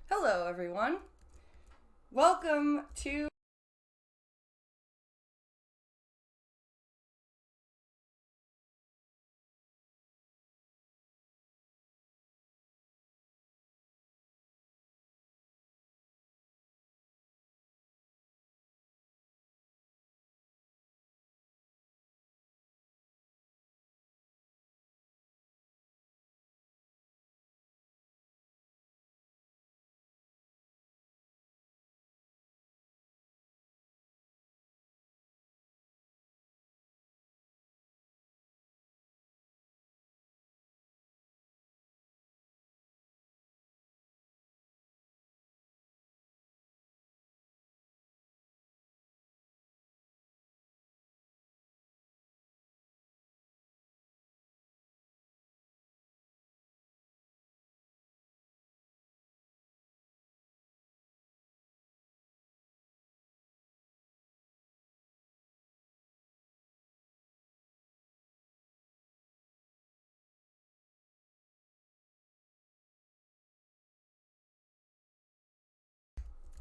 Hello, everyone. Welcome to.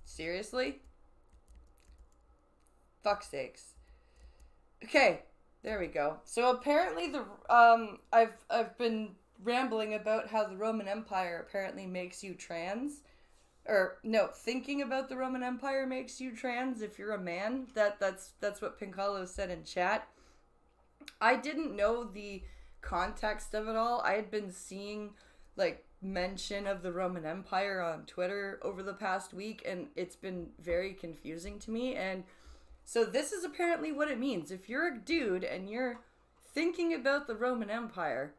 Seriously? Fuck sakes. Okay, there we go. So apparently I've been rambling about how the Roman Empire apparently makes you trans. Or no, thinking about the Roman Empire makes you trans if you're a man. That's what Pincalo said in chat. I didn't know the context of it all. I had been seeing like mention of the Roman Empire on Twitter over the past week, and it's been very confusing to me. And so this is apparently what it means. If you're a dude and you're thinking about the Roman Empire,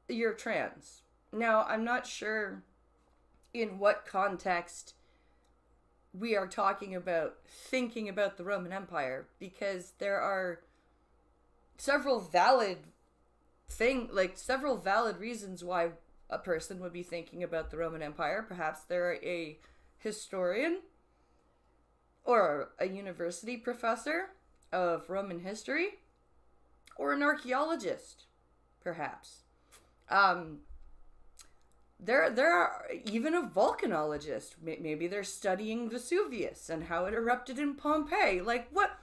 you're trans. Now, I'm not sure in what context we are talking about thinking about the Roman Empire, because there are several valid several valid reasons why a person would be thinking about the Roman Empire. Perhaps they're a historian or a university professor of Roman history or an archaeologist, perhaps. Um, there are even a volcanologist. Maybe they're studying Vesuvius and how it erupted in Pompeii. Like what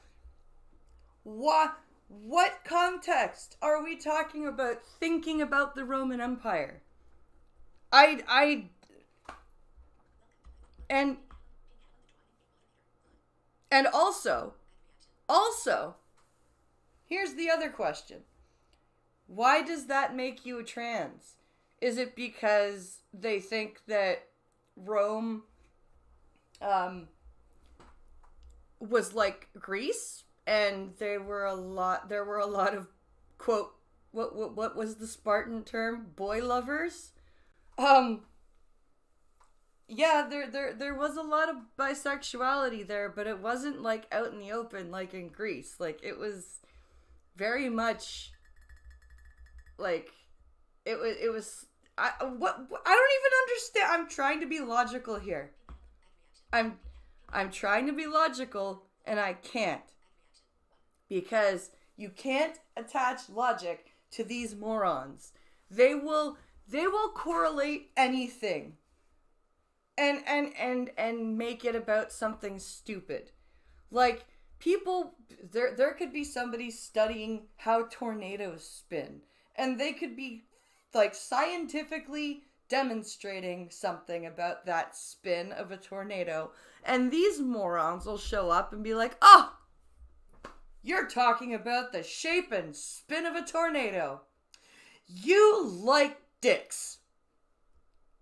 context are we talking about thinking about the Roman Empire? I and and also here's the other question. Why does that make you a trans? Is it because they think that Rome um was like Greece, and there were a lot of, quote, what was the Spartan term, boy lovers? um yeah, there was a lot of bisexuality there, but it wasn't like out in the open like in Greece. Like it was very much like it was I don't even understand. I'm trying to be logical here. I'm I'm trying to be logical, and I can't, because you can't attach logic to these morons. They will correlate anything and make it about something stupid. Like, people, there could be somebody studying how tornadoes spin, and they could be like scientifically demonstrating something about that spin of a tornado, and these morons will show up and be like, "Oh, you're talking about the shape and spin of a tornado. You like dicks."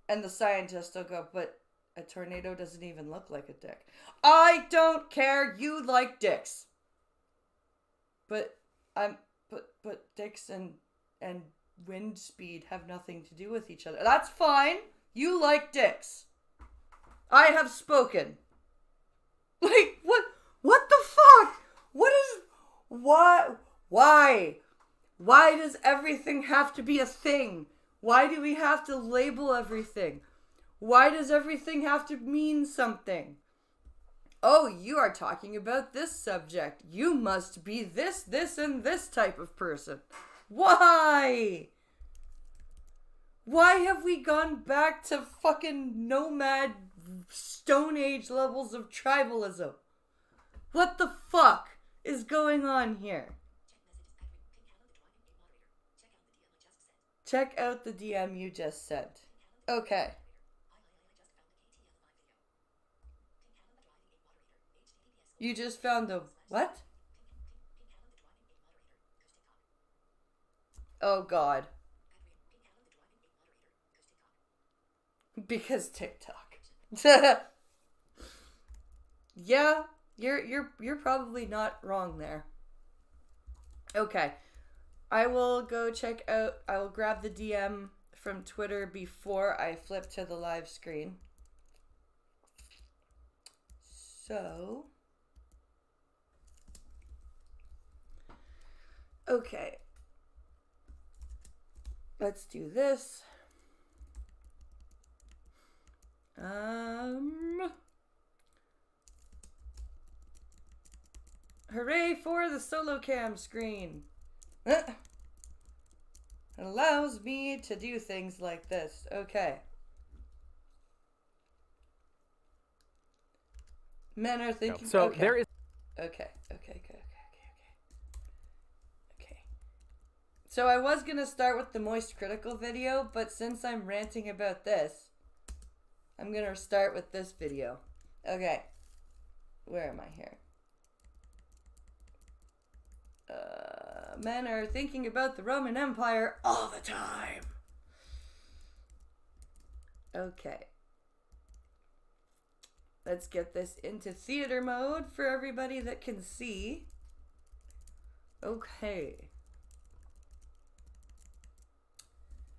And the scientist will go, "But a tornado doesn't even look like a dick." "I don't care. You like dicks." But but dicks and wind speed have nothing to do with each other. That's fine. You like dicks. I have spoken. Like, what the fuck? What is what why? Why does everything have to be a thing? Why do we have to label everything? Why does everything have to mean something? "Oh, you are talking about this subject. You must be this, and this type of person." Why? Why have we gone back to fucking nomad Stone Age levels of tribalism. What the fuck is going on here? Check out the DM you just sent. Okay. You just found the what? Oh God. Because TikTok. Yeah, you're probably not wrong there. Okay. I will go check out, I will grab the DM from Twitter before I flip to the live screen. So, okay. Let's do this. Hooray for the solo cam screen. It allows me to do things like this. Okay. Men are thinking. So okay. there is. Okay. So I was gonna start with the Moist Critical video, but since I'm ranting about this, I'm gonna start with this video. Okay. Where am I here? Men are thinking about the Roman Empire all the time. Okay. Let's get this into theater mode for everybody that can see. Okay.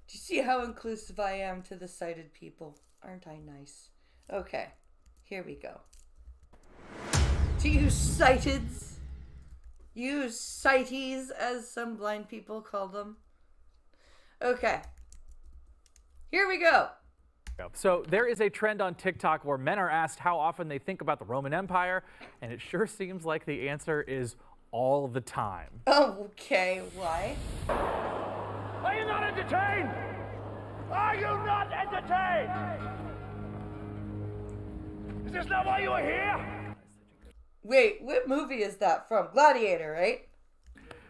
Do you see how inclusive I am to the sighted people? Aren't I nice? Okay. Here we go. To you sighteds. You sighties, as some blind people call them. Okay. Here we go. So there is a trend on TikTok where men are asked how often they think about the Roman Empire, and it sure seems like the answer is all the time. Okay, why? Are you not entertained? Are you not entertained? Is this not why you are here? Wait, what movie is that from? Gladiator, right?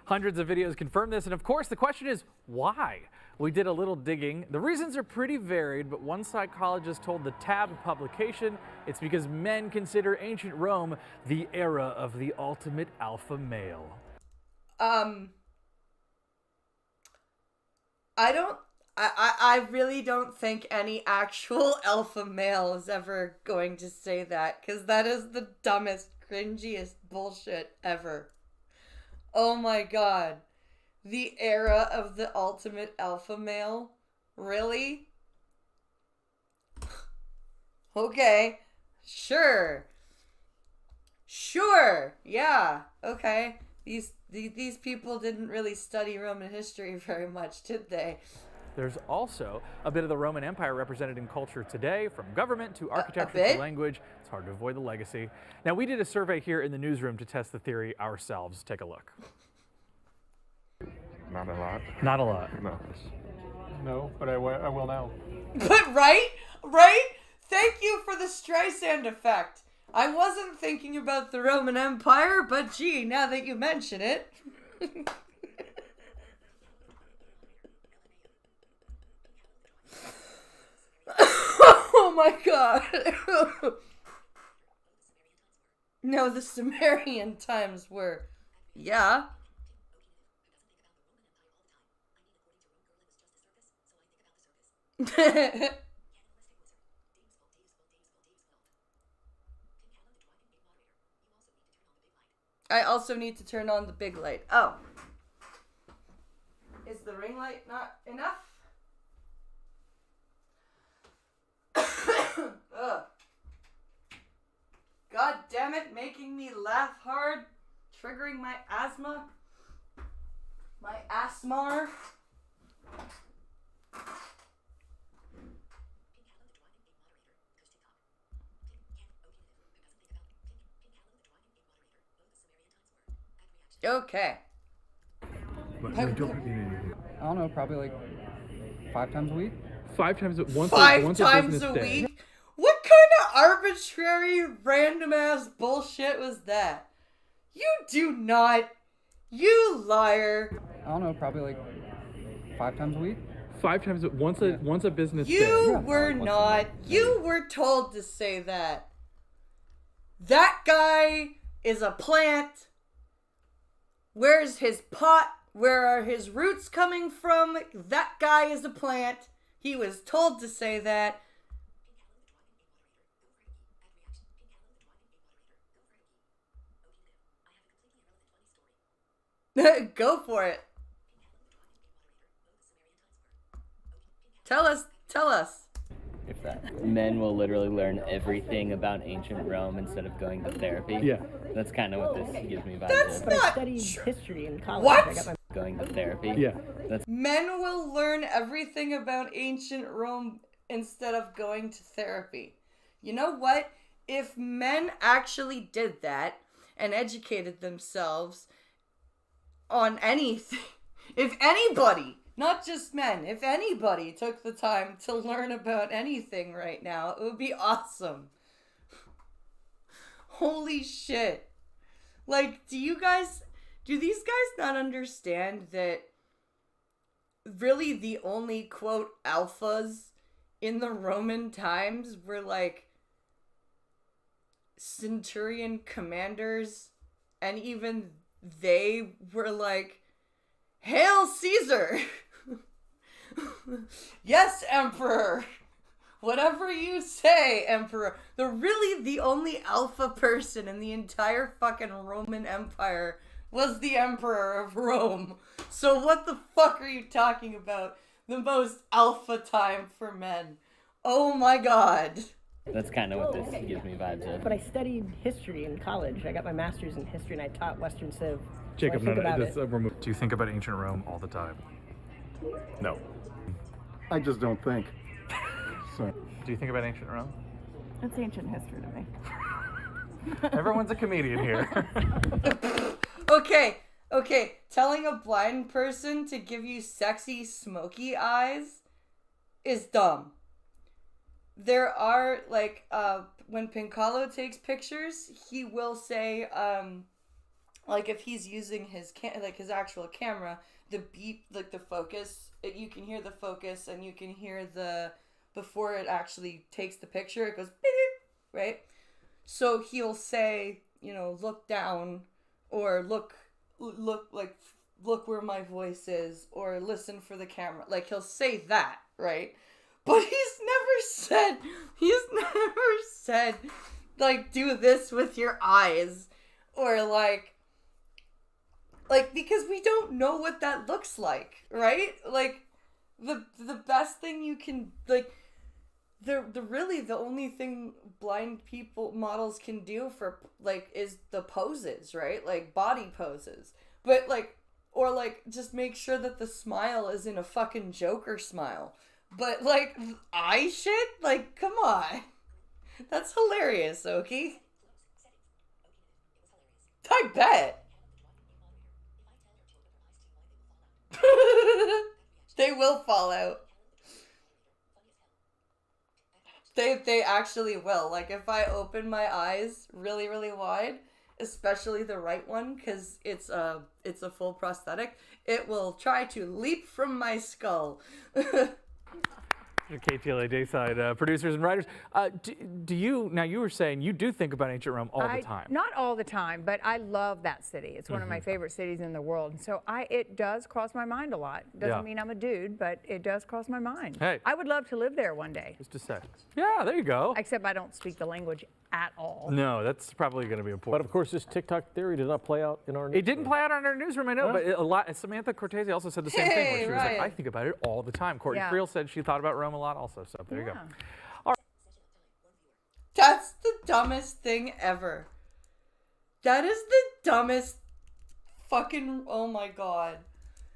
Hundreds of videos confirm this, and of course the question is, why? We did a little digging. The reasons are pretty varied, but one psychologist told the Tab publication it's because men consider ancient Rome the era of the ultimate alpha male. I really don't think any actual alpha male is ever going to say that, because that is the dumbest, cringiest bullshit ever. Oh my God. The era of the ultimate alpha male? Really? Okay. Sure. Yeah. Okay. These people didn't really study Roman history very much, did they? There's also a bit of the Roman Empire represented in culture today, from government to architecture to language. It's hard to avoid the legacy. Now, we did a survey here in the newsroom to test the theory ourselves. Take a look. Not a lot. Not a lot. No. No, but I will now. But right? Thank you for the Streisand effect. I wasn't thinking about the Roman Empire, but gee, now that you mention it. Oh my God. No, the Sumerian times were, yeah. I also need to turn on the big light. Oh. Is the ring light not enough? Ugh. God damn it, making me laugh hard, triggering my asthma. My asthma. Okay. I don't know, probably like 5 times a week. 5 times Five times a week? What kind of arbitrary, random ass bullshit was that? You do not. You liar. I don't know, probably like 5 times a week. 5 times once a business day. You were not. You were told to say that. That guy is a plant. Where's his pot? Where are his roots coming from? That guy is a plant. He was told to say that. Go for it. Tell us. If that. Men will literally learn everything about ancient Rome instead of going to therapy. Yeah. That's kind of what this gives me vibes That's of. not I studied history in college. What? I got my Going to therapy. Yeah. That's Men will learn everything about ancient Rome instead of going to therapy. You know what? If men actually did that and educated themselves on anything, if anybody, not just men, if anybody took the time to learn about anything right now, it would be awesome. Holy shit. Like, do these guys not understand that really the only, quote, alphas in the Roman times were, like, centurion commanders, and even they were like, "Hail Caesar!" "Yes, Emperor! Whatever you say, Emperor." The only alpha person in the entire fucking Roman Empire was the Emperor of Rome. So what the fuck are you talking about? The most alpha time for men. Oh my god. That's kind of what this gives me vibes of. But I studied history in college. I got my master's in history, and I taught Western Civ. Jacob, so I think about it. Do you think about ancient Rome all the time? No. I just don't think. So. Do you think about ancient Rome? It's ancient history to me. Everyone's a comedian here. Okay. Telling a blind person to give you sexy, smoky eyes is dumb. There are, like, when Pincalo takes pictures, he will say, like, if he's using his his actual camera, the beep, like the focus, you can hear the focus, and you can hear before it actually takes the picture, it goes beep, beep, right? So he'll say, look down, or look where my voice is, or listen for the camera. Like, he'll say that, right? But he's never said, like, do this with your eyes, or like, because we don't know what that looks like, right? Like, the best thing you can, like, the only thing blind models can do for, like, is the poses, right? Like, body poses. But, like, or, like, just make sure that the smile is in a fucking Joker smile. But, like, eye shit? Like, come on. That's hilarious, Oki. I bet. They will fall out. They actually will. Like, if I open my eyes really, really wide, especially the right one, because it's a full prosthetic, it will try to leap from my skull. KTLA Dayside producers and writers. Do you, now you were saying you do think about ancient Rome all the time. Not all the time, but I love that city. It's one of my favorite cities in the world. And so it does cross my mind a lot. Doesn't mean I'm a dude, but it does cross my mind. Hey. I would love to live there one day. Just a sec. Yeah, there you go. Except I don't speak the language at all. No, that's probably going to be But important. of course, this TikTok theory did not play out in our. It didn't play out on our newsroom, I know, but Samantha Cortese also said the same thing. Where she was right. like, I think about it all the time. Courtney Yeah. Friel said she thought about Rome a lot also, so there you go. That's the dumbest thing ever. That is the dumbest fucking, oh my god.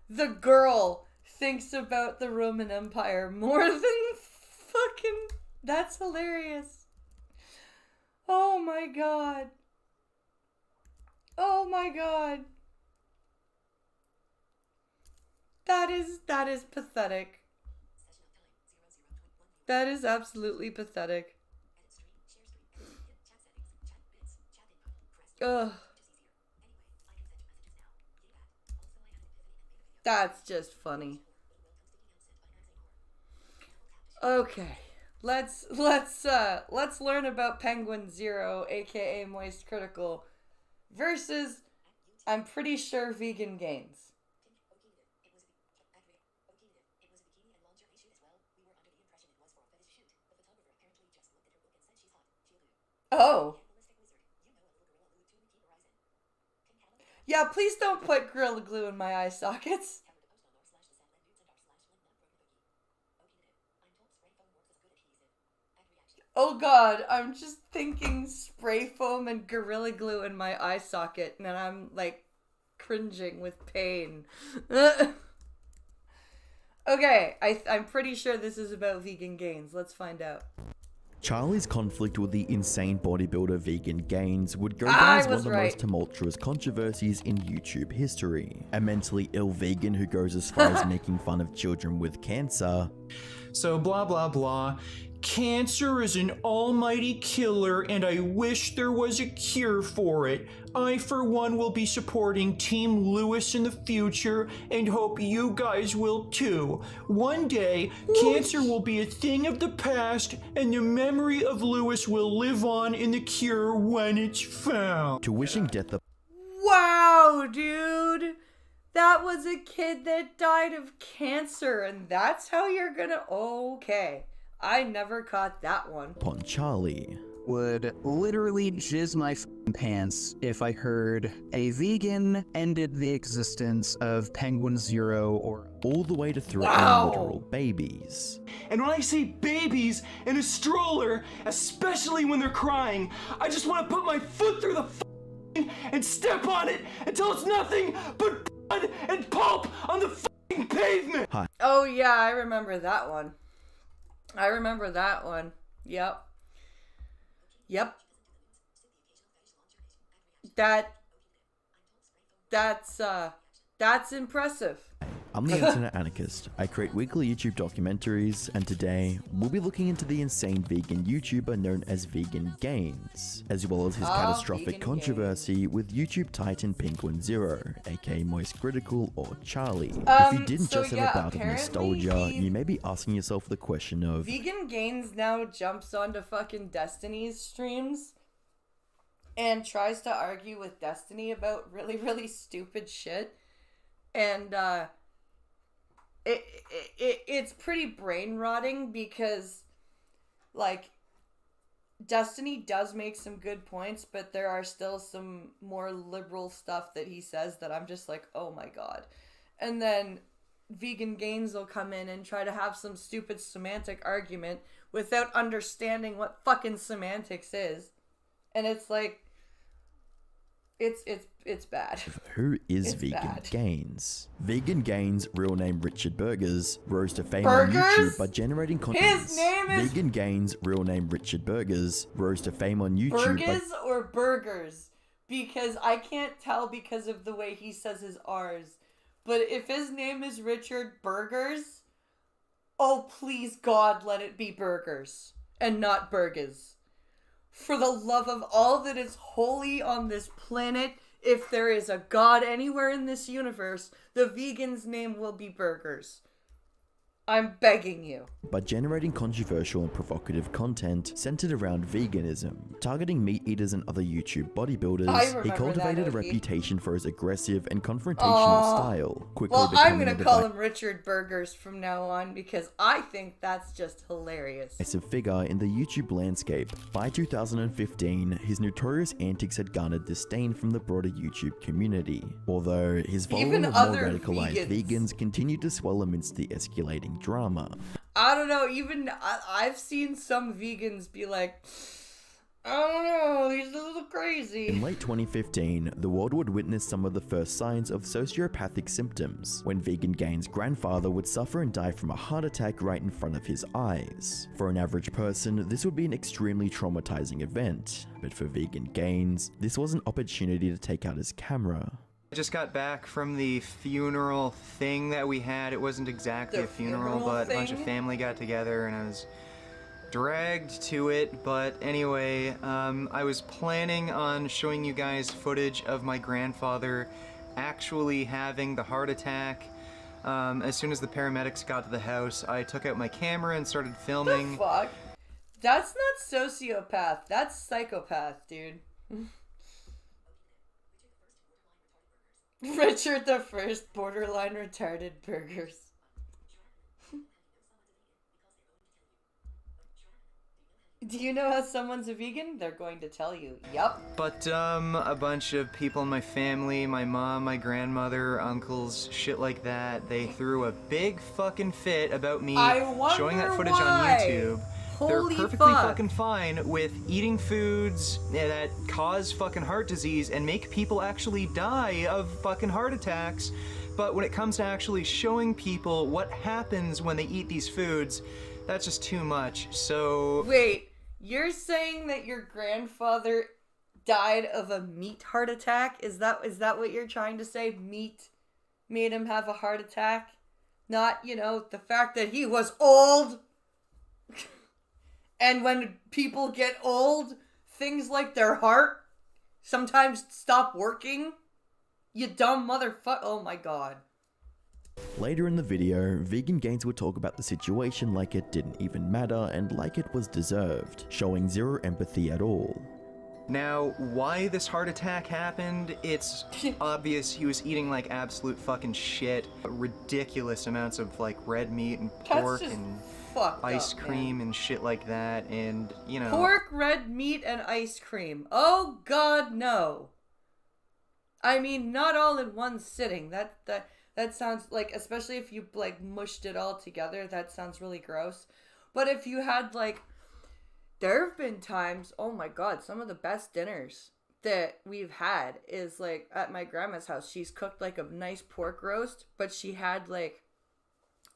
The girl thinks about the Roman Empire more than fucking, that's hilarious. Oh my god. Oh my god. That is pathetic. That is absolutely pathetic. Ugh. That's just funny. Okay. Let's learn about Penguin Zero, aka Moist Critical, versus I'm pretty sure Vegan Gains. Oh. Yeah, please don't put Gorilla Glue in my eye sockets. Oh god, I'm just thinking spray foam and Gorilla Glue in my eye socket, and I'm like cringing with pain. Okay, I'm pretty sure this is about Vegan Gains. Let's find out. Charlie's conflict with the insane bodybuilder Vegan Gains would go down as one of the most tumultuous controversies in YouTube history. A mentally ill vegan who goes as far as making fun of children with cancer. So blah blah blah. Cancer is an almighty killer and I wish there was a cure for it. I for one will be supporting Team Lewis in the future and hope you guys will too. One day, cancer will be a thing of the past and the memory of Lewis will live on in the cure when it's found. To wishing death upon Wow, dude! That was a kid that died of cancer, and that's how you're gonna... Okay. I never caught that one. Charlie. Would literally jizz my pants if I heard a vegan ended the existence of Penguin Zero or all the way to threatening literal babies. And when I see babies in a stroller, especially when they're crying, I just want to put my foot through the and step on it until it's nothing but blood and pulp on the pavement. Hi. Oh yeah, I remember that one. I remember that one. Yep. That's impressive. I'm the Internet Anarchist. I create weekly YouTube documentaries, and today we'll be looking into the insane vegan YouTuber known as Vegan Gains, as well as his catastrophic controversy with YouTube titan Penguin Zero, aka Moist Critical or Charlie. If you didn't just have a bout of nostalgia, you may be asking yourself the question of Vegan Gains now jumps onto fucking Destiny's streams and tries to argue with Destiny about really, really stupid shit. And it's pretty brain rotting because, like, Destiny does make some good points, but there are still some more liberal stuff that he says that I'm just like, oh my god. And then Vegan Gains will come in and try to have some stupid semantic argument without understanding what fucking semantics is. And it's like, it's bad. Who is Vegan Gains? Vegan Gains, real name Richard Burgers, rose to fame on YouTube by generating content. His name is Vegan Gains, real name Richard Burgers, rose to fame on YouTube. Burgers or Burgers? Because I can't tell because of the way he says his R's. But if his name is Richard Burgers, oh please God, let it be Burgers and not Burgers. For the love of all that is holy on this planet, if there is a god anywhere in this universe, the vegan's name will be Burgers. I'm begging you. By generating controversial and provocative content centered around veganism, targeting meat eaters and other YouTube bodybuilders, he cultivated a reputation for his aggressive and confrontational style. Well, I'm gonna call him Richard Burgers from now on because I think that's just hilarious. A figure in the YouTube landscape. By 2015, his notorious antics had garnered disdain from the broader YouTube community, although his following of more radicalized vegans continued to swell amidst the escalating drama. I don't know, even I've seen some vegans be like, I don't know, he's a little crazy. In late 2015, the world would witness some of the first signs of sociopathic symptoms when Vegan Gains' grandfather would suffer and die from a heart attack right in front of his eyes. For an average person, this would be an extremely traumatizing event, but for Vegan Gains, this was an opportunity to take out his camera. I just got back from the funeral thing that we had. It wasn't exactly a funeral, but a bunch of family got together and I was dragged to it, but anyway, I was planning on showing you guys footage of my grandfather actually having the heart attack. As soon as the paramedics got to the house, I took out my camera and started filming. The fuck? That's not sociopath. That's psychopath, dude. Richard the First borderline retarded burgers. Do you know how someone's a vegan? They're going to tell you. Yup. But, a bunch of people in my family, my mom, my grandmother, uncles, shit like that, they threw a big fucking fit about me showing that footage on YouTube. Holy They're perfectly fuck. fucking fine with eating foods that cause fucking heart disease and make people actually die of fucking heart attacks. But when it comes to actually showing people what happens when they eat these foods, that's just too much. So... Wait, you're saying that your grandfather died of a meat heart attack? Is that what you're trying to say? Meat made him have a heart attack? Not, you know, the fact that he was old? And when people get old, things like their heart sometimes stop working? You dumb motherfucker. Oh my god. Later in the video, Vegan Gains would talk about the situation like it didn't even matter and like it was deserved, showing zero empathy at all. Now, why this heart attack happened, it's obvious. He was eating like absolute fucking shit. Ridiculous amounts of like red meat and pork and ice cream and shit like that, and you know... Pork, red meat, and ice cream. Oh god, no. I mean, not all in one sitting. That sounds like, especially if you like mushed it all together, that sounds really gross. But if you had like... There have been times, oh my god, some of the best dinners that we've had is like at my grandma's house. She's cooked like a nice pork roast, but she had like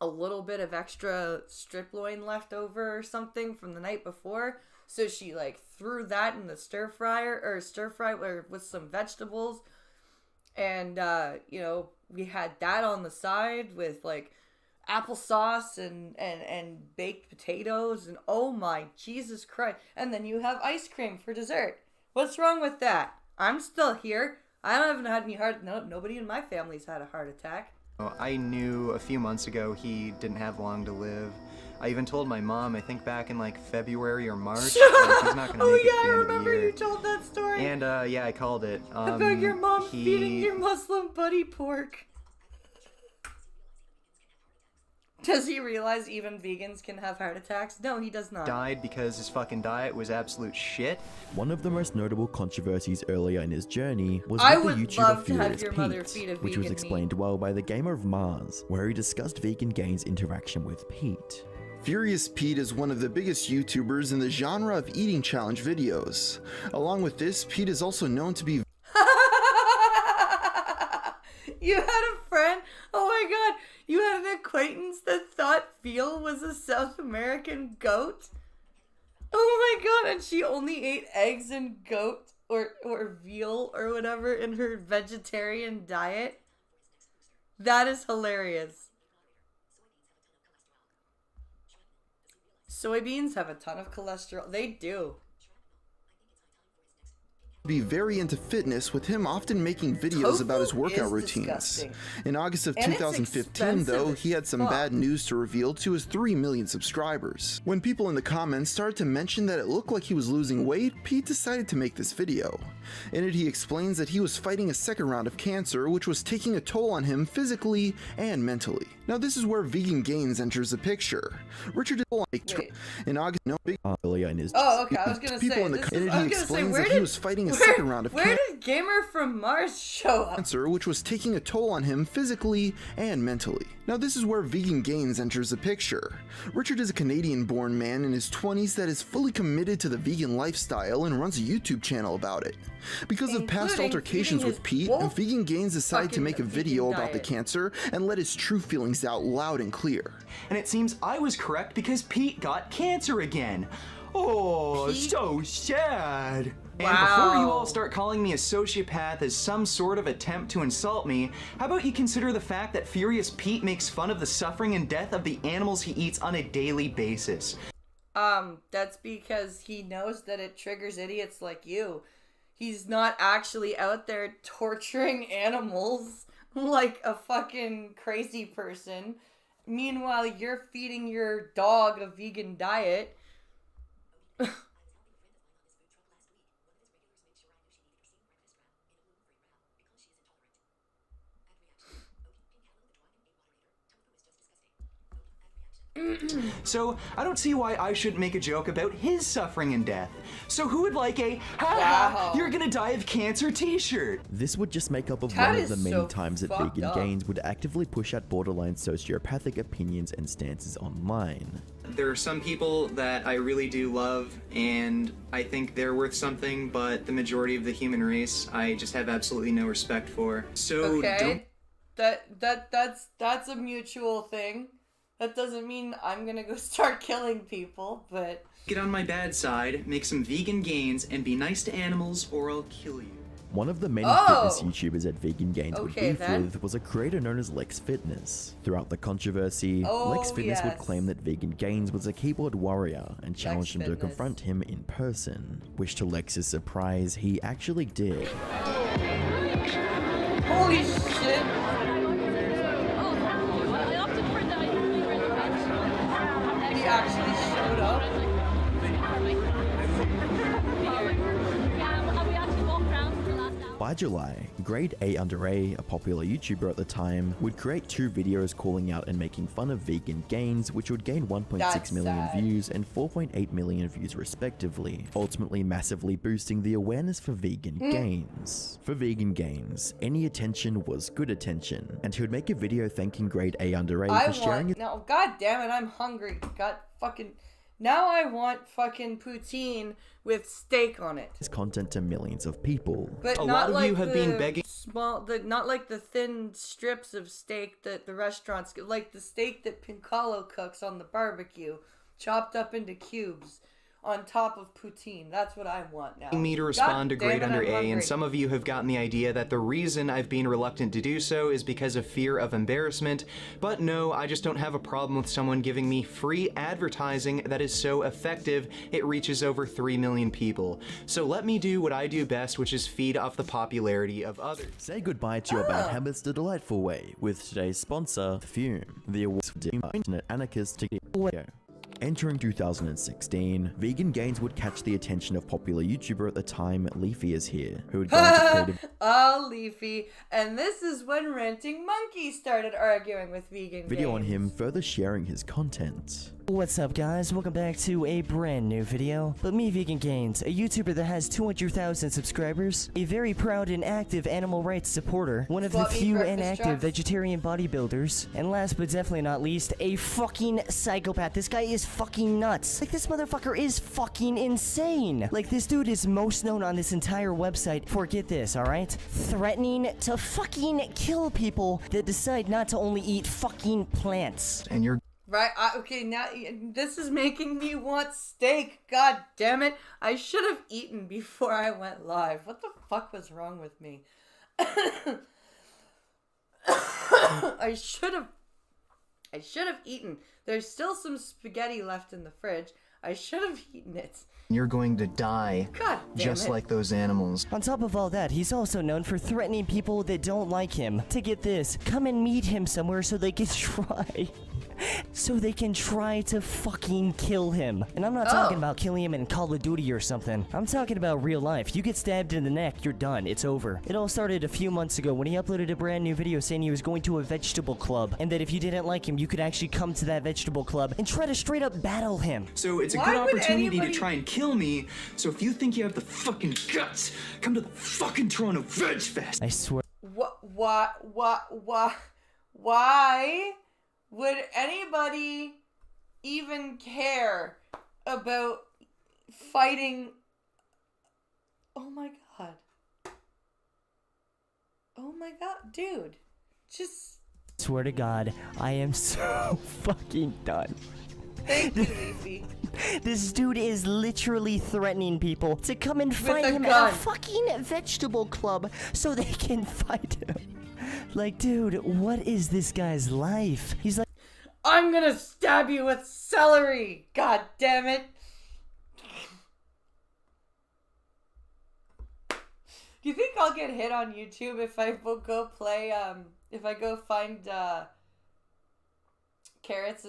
a little bit of extra strip loin left over or something from the night before. So she like threw that in the stir fry with some vegetables. And, you know, we had that on the side with like applesauce and baked potatoes, and oh my Jesus Christ. And then you have ice cream for dessert. What's wrong with that? I'm still here. I haven't had any nobody in my family's had a heart attack. I knew a few months ago he didn't have long to live. I even told my mom, I think back in like February or March, like, he's not gonna make it to the end of the year. Oh yeah, I remember you told that story. And yeah, I called it. About your mom feeding your Muslim buddy pork. Does he realize even vegans can have heart attacks? No, he does not. Died because his fucking diet was absolute shit. One of the most notable controversies earlier in his journey was I with the would YouTuber love to have Furious your mother feed a Pete, which was vegan explained well by the Gamer of Mars, where he discussed Vegan Gains' interaction with Pete. Furious Pete is one of the biggest YouTubers in the genre of eating challenge videos. Along with this, Pete is also known to be You had a friend? Oh my god, you had an acquaintance that thought veal was a South American goat? Oh my god, and she only ate eggs and goat or veal or whatever in her vegetarian diet? That is hilarious. Soybeans have a ton of cholesterol. They do. be very into fitness, with him often making videos about his workout routines. Disgusting. In August of And it's 2015, though, expensive he had some as fuck. bad news to reveal to his 3 million subscribers. When people in the comments started to mention that it looked like he was losing weight, Pete decided to make this video. In it, he explains that he was fighting a second round of cancer, which was taking a toll on him physically and mentally. Now, this is where Vegan Gains enters the picture. Richard is like in August, no big earlier in his Oh, okay. I was gonna people say. in the This in is, it, I he was gonna say, explains where that did he was fighting a second round of where did Gamer from Mars show up? cancer, which was taking a toll on him physically and mentally. Now, this is where Vegan Gains enters the picture. Richard is a Canadian-born man in his 20s that is fully committed to the vegan lifestyle and runs a YouTube channel about it. Because of past Including altercations feeding with his Pete, wolf Vegan Gains decided to fucking make a vegan video about the diet. cancer and let his true feelings out loud and clear. And it seems I was correct because Pete got cancer again. Oh, Pete? so sad. And Wow. before you all start calling me a sociopath as some sort of attempt to insult me, how about you consider the fact that Furious Pete makes fun of the suffering and death of the animals he eats on a daily basis? That's because he knows that it triggers idiots like you. He's not actually out there torturing animals like a fucking crazy person. Meanwhile, you're feeding your dog a vegan diet. So, I don't see why I shouldn't make a joke about his suffering and death. So who would like a, ha you're gonna die of cancer t-shirt? This would just make up of That one of is the many so times that fucked Vegan up. Gains would actively push out borderline sociopathic opinions and stances online. There are some people that I really do love, and I think they're worth something, but the majority of the human race, I just have absolutely no respect for. So Okay. That's a mutual thing. That doesn't mean I'm gonna go start killing people, but... Get on my bad side, make some vegan gains, and be nice to animals, or I'll kill you. One of the many Oh! fitness YouTubers that Vegan Gains would Okay, beef then. with was a creator known as Lex Fitness. Throughout the controversy, Oh, Lex Fitness would yes. claim that Vegan Gains was a keyboard warrior and challenged him to Fitness. confront him in person, which to Lex's surprise, he actually did. Holy shit! He actually showed up. By July, Grade A Under A, a popular YouTuber at the time, would create 2 videos calling out and making fun of Vegan Gains, which would gain 1.6 That's million sad. views and 4.8 million views respectively, ultimately massively boosting the awareness for Vegan Gains. For Vegan Gains, any attention was good attention, and he would make a video thanking Grade A Under A I for sharing want... No, god damn it, I'm hungry. God fucking... Now I want fucking poutine with steak on it. his content to millions of people. But A not lot of like you have the been begging- not like the thin strips of steak that the restaurants, like the steak that Pincalo cooks on the barbecue, chopped up into cubes on top of poutine. That's what I want now. Me to respond to God damn Grade it, Under I'm A, hungry. and some of you have gotten the idea that the reason I've been reluctant to do so is because of fear of embarrassment, but no, I just don't have a problem with someone giving me free advertising that is so effective it reaches over 3 million people. So let me do what I do best, which is feed off the popularity of others. Say goodbye to your bad habits the delightful way with today's sponsor, Fume, the awards internet anarchist to get. Entering 2016, Vegan Gains would catch the attention of popular YouTuber at the time, Leafy is here, who would go on to create Oh, Leafy. And this is when Renting Monkey started arguing with Vegan a video on Gains. him further sharing his content. What's up guys, welcome back to a brand new video. But me, Vegan Gains, a YouTuber that has 200,000 subscribers, a very proud and active animal rights supporter, one of the Fluffy few breakfast inactive trucks. vegetarian bodybuilders, and last but definitely not least, a fucking psychopath. This guy is fucking nuts. Like, this motherfucker is fucking insane. Like, this dude is most known on this entire website for, get this, alright? Threatening to fucking kill people that decide not to only eat fucking plants. And you're Right, okay, now this is making me want steak. God damn it. I should have eaten before I went live. What the fuck was wrong with me? I should have eaten. There's still some spaghetti left in the fridge. I should have eaten it. You're going to die, God damn just it. like those animals. On top of all that, he's also known for threatening people that don't like him to, get this, come and meet him somewhere so they can try to fucking kill him. And I'm not talking about killing him in Call of Duty or something. I'm talking about real life. You get stabbed in the neck, you're done. It's over. It all started a few months ago when he uploaded a brand new video saying he was going to a vegetable club, and that if you didn't like him, you could actually come to that vegetable club and try to straight up battle him. So it's a Why good would opportunity anybody- to try and kill me, so if you think you have the fucking guts, come to the fucking Toronto Veg Fest. I swear. Why would anybody even care about fighting? Oh my god. Oh my god, dude. Just Swear to God, I am so fucking done. thank you, Leafy. This dude is literally threatening people to come and fight a him at gun. a fucking vegetable club so they can fight him. Like, dude, what is this guy's life? He's like, I'm gonna stab you with celery! God damn it! Do you think I'll get hit on YouTube if I go play, if I go find, carrots,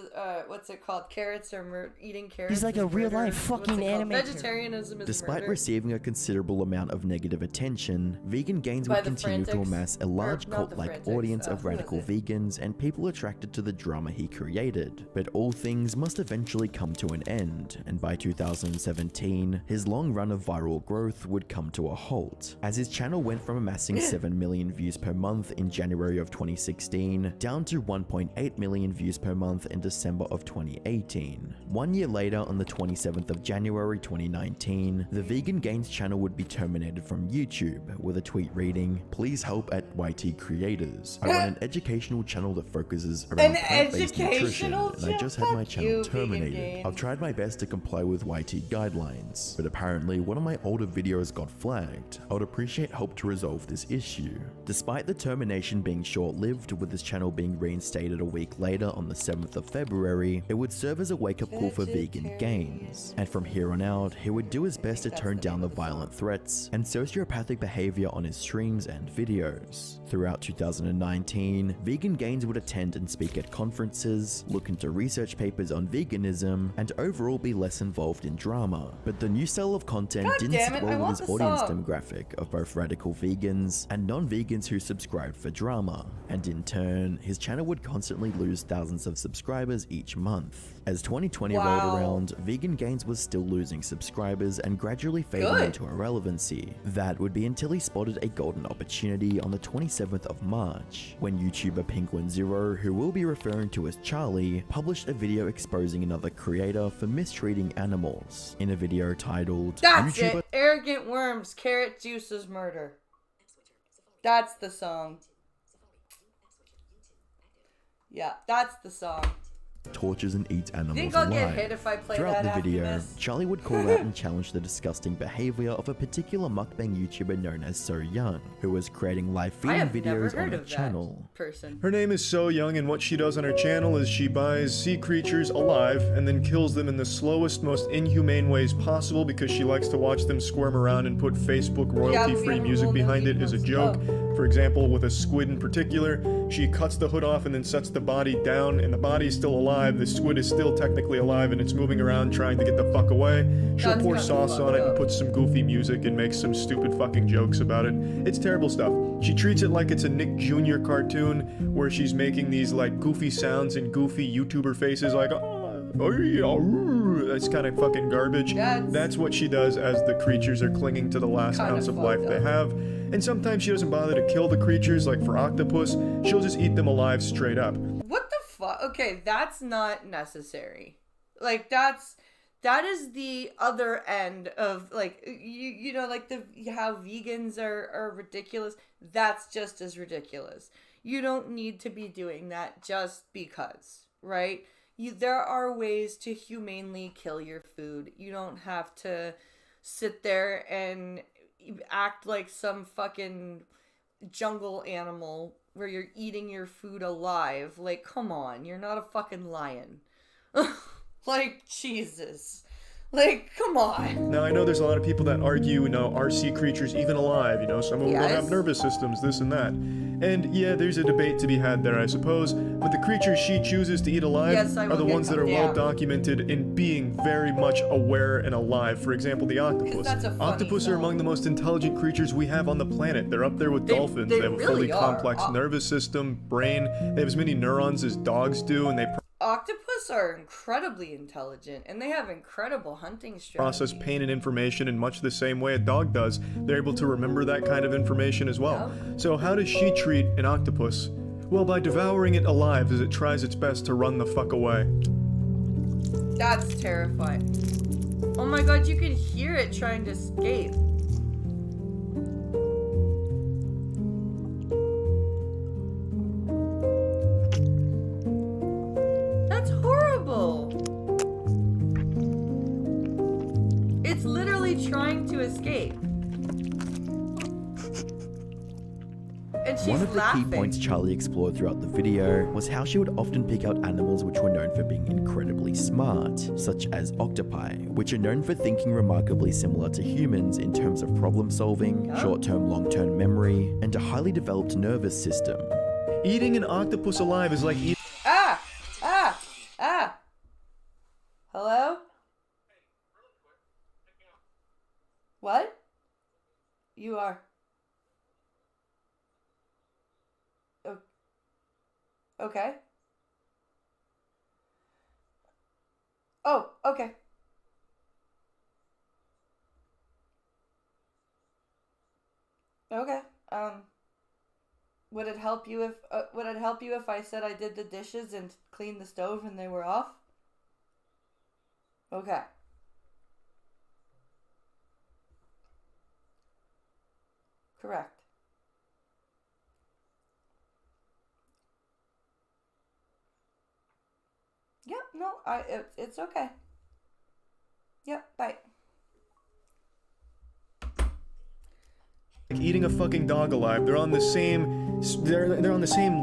what's it called? Carrots or eating carrots? He's like a real life fucking animator. Vegetarianism is Despite murder. receiving a considerable amount of negative attention, Vegan Gains By would the continue to Frantics? amass a large Or not the cult-like Frantics, audience of who was radical it? vegans and people attracted to the drama he created. But all things must eventually come to an end, and by 2017, his long run of viral growth would come to a halt, as his channel went from amassing 7 million views per month in January of 2016 down to 1.8 million views per month in December of 2018. 1 year later, on the 27th of January 2019, the Vegan Gains channel would be terminated from YouTube, with a tweet reading, "Please help at YT Creators. I run an educational channel that focuses around plant-based nutrition, and I just had my channel terminated. I've tried my best to comply with YT guidelines, but apparently one of my older videos got flagged. I would appreciate help to resolve this issue." Despite the termination being short-lived, with his channel being reinstated a week later on the 7th of February, it would serve as a wake-up call for Vegan Gains, and from here on out, he would do his best to tone down the violent threats and sociopathic behavior on his streams and videos. Throughout 2019, Vegan Gains would attend and speak at conferences, look into research papers on veganism, and overall be less involved in drama. But the new style of content God didn't damn sit it, I well with want his the audience song. demographic of both radical vegans and non-vegans who subscribed for drama, and in turn, his channel would constantly lose thousands of subscribers each month. As 2020 rolled around, Vegan Gains was still losing subscribers and gradually fading into irrelevancy. That would be until he spotted a golden opportunity on the 27th of March, when YouTuber Penguin0, who we'll be referring to as Charlie, published a video exposing another creator for mistreating animals. In a video titled, That's YouTuber it! Arrogant Worms, Carrot Juice's Murder. That's the song. Yeah, that's the song. tortures and eats animals Think I'll alive. get hit if I play Throughout that the after video, this? Charlie would call out and challenge the disgusting behavior of a particular mukbang YouTuber known as So Young, who was creating live feeding have never videos heard on her of that channel. person. Her name is So Young, and what she does on her channel is she buys sea creatures alive and then kills them in the slowest, most inhumane ways possible because she likes to watch them squirm around and put Facebook royalty-free music behind it as a joke. For example, with a squid in particular, she cuts the hood off and then sets the body down, and the body's still alive, the squid is still technically alive, and it's moving around trying to get the fuck away. She'll That's pour kinda sauce fucked on it and up. put some goofy music and make some stupid fucking jokes about it. It's terrible stuff. She treats it like it's a Nick Jr. cartoon where she's making these like goofy sounds and goofy YouTuber faces like that's kind of fucking garbage. That's what she does as the creatures are clinging to the last ounce of life they have. And sometimes she doesn't bother to kill the creatures, like for octopus, she'll just eat them alive straight up. What the fuck? Okay, that's not necessary. Like that is the other end of like you know like how vegans are ridiculous. That's just as ridiculous. You don't need to be doing that just because, right? There are ways to humanely kill your food. You don't have to sit there and act like some fucking jungle animal where you're eating your food alive. Like, come on, you're not a fucking lion. Like, Jesus. Like, come on. Now, I know there's a lot of people that argue, are sea creatures even alive? Some of them don't have nervous systems, this and that. And yeah, there's a debate to be had there, I suppose, but the creatures she chooses to eat alive are the ones that are well documented in being very much aware and alive. For example, the octopus. Octopus are among the most intelligent creatures we have on the planet. They're up there with dolphins. They have a fully complex nervous system, brain. They have as many neurons as dogs do, and they Octopus are incredibly intelligent, and they have incredible hunting strategies. process pain and information in much the same way a dog does. They're able to remember that kind of information as well. So how does she treat an octopus? Well, by devouring it alive as it tries its best to run the fuck away. That's terrifying. Oh my god, you can hear it trying to escape. That's horrible. It's literally trying to escape. And she's One of the laughing. key points Charlie explored throughout the video was how she would often pick out animals which were known for being incredibly smart, such as octopi, which are known for thinking remarkably similar to humans in terms of problem solving, short-term, long-term memory, and a highly developed nervous system. Eating an octopus alive is like eating. Hello? What? You are. Okay. Oh, okay. Okay. Would it help you if I said I did the dishes and cleaned the stove and they were off? Okay. Correct. Yep, no, it's okay. Yep, bye. Like eating a fucking dog alive. They're on the same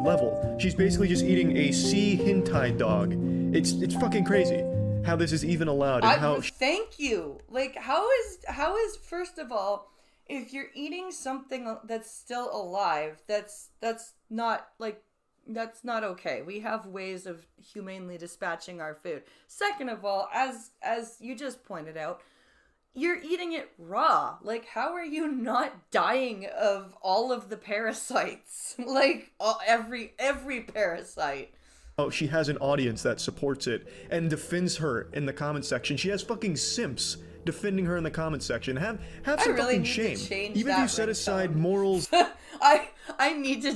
level. She's basically just eating a sea hentai dog. It's fucking crazy how this is even allowed and how thank you. Like how is first of all, if you're eating something that's still alive, that's not okay. We have ways of humanely dispatching our food. Second of all, as you just pointed out, you're eating it raw. Like, how are you not dying of all of the parasites? Like, every parasite. Oh, she has an audience that supports it and defends her in the comment section. She has fucking simps defending her in the comment section. Have some really fucking need shame. to change Even if that you set ringtone. aside morals. I need to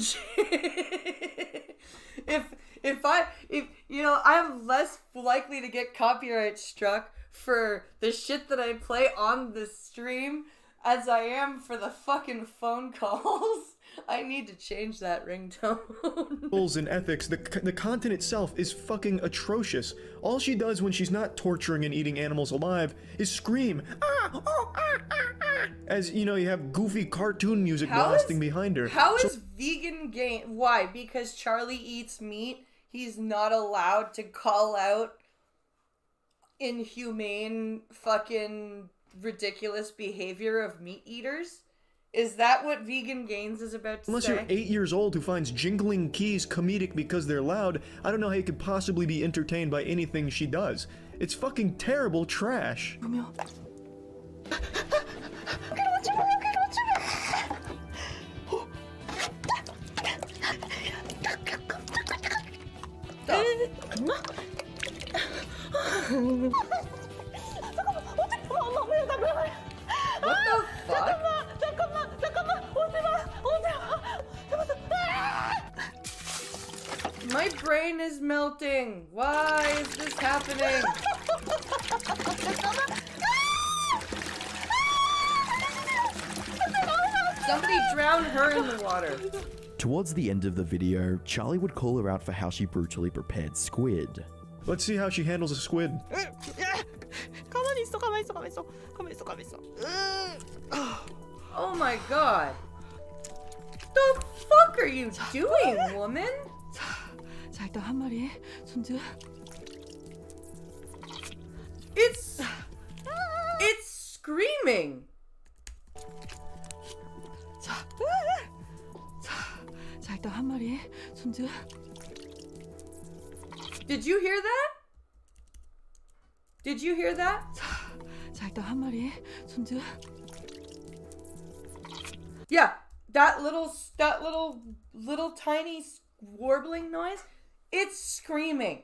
if you know, I'm less likely to get copyright struck for the shit that I play on the stream as I am for the fucking phone calls. I need to change that ringtone. Rules and ethics, the content itself is fucking atrocious. All she does when she's not torturing and eating animals alive is scream, as you know, you have goofy cartoon music blasting behind her. How is vegan gain? Why? Because Charlie eats meat, he's not allowed to call out inhumane fucking ridiculous behavior of meat eaters? Is that what Vegan Gains is about to Unless say? you're 8 years old who finds jingling keys comedic because they're loud, I don't know how you could possibly be entertained by anything she does. It's fucking terrible trash. What the fuck? My brain is melting. Why is this happening? Somebody drown her in the water. Towards the end of the video, Charlie would call her out for how she brutally prepared squid. Let's see how she handles a squid. Oh my god. The fuck are you doing, woman? 자, 일단 한 마리 손질. It's screaming. 자, 일단 한 마리 손질. Did you hear that? Did you hear that? 자, 일단 한 마리 손질. Yeah, that little tiny warbling noise, it's screaming.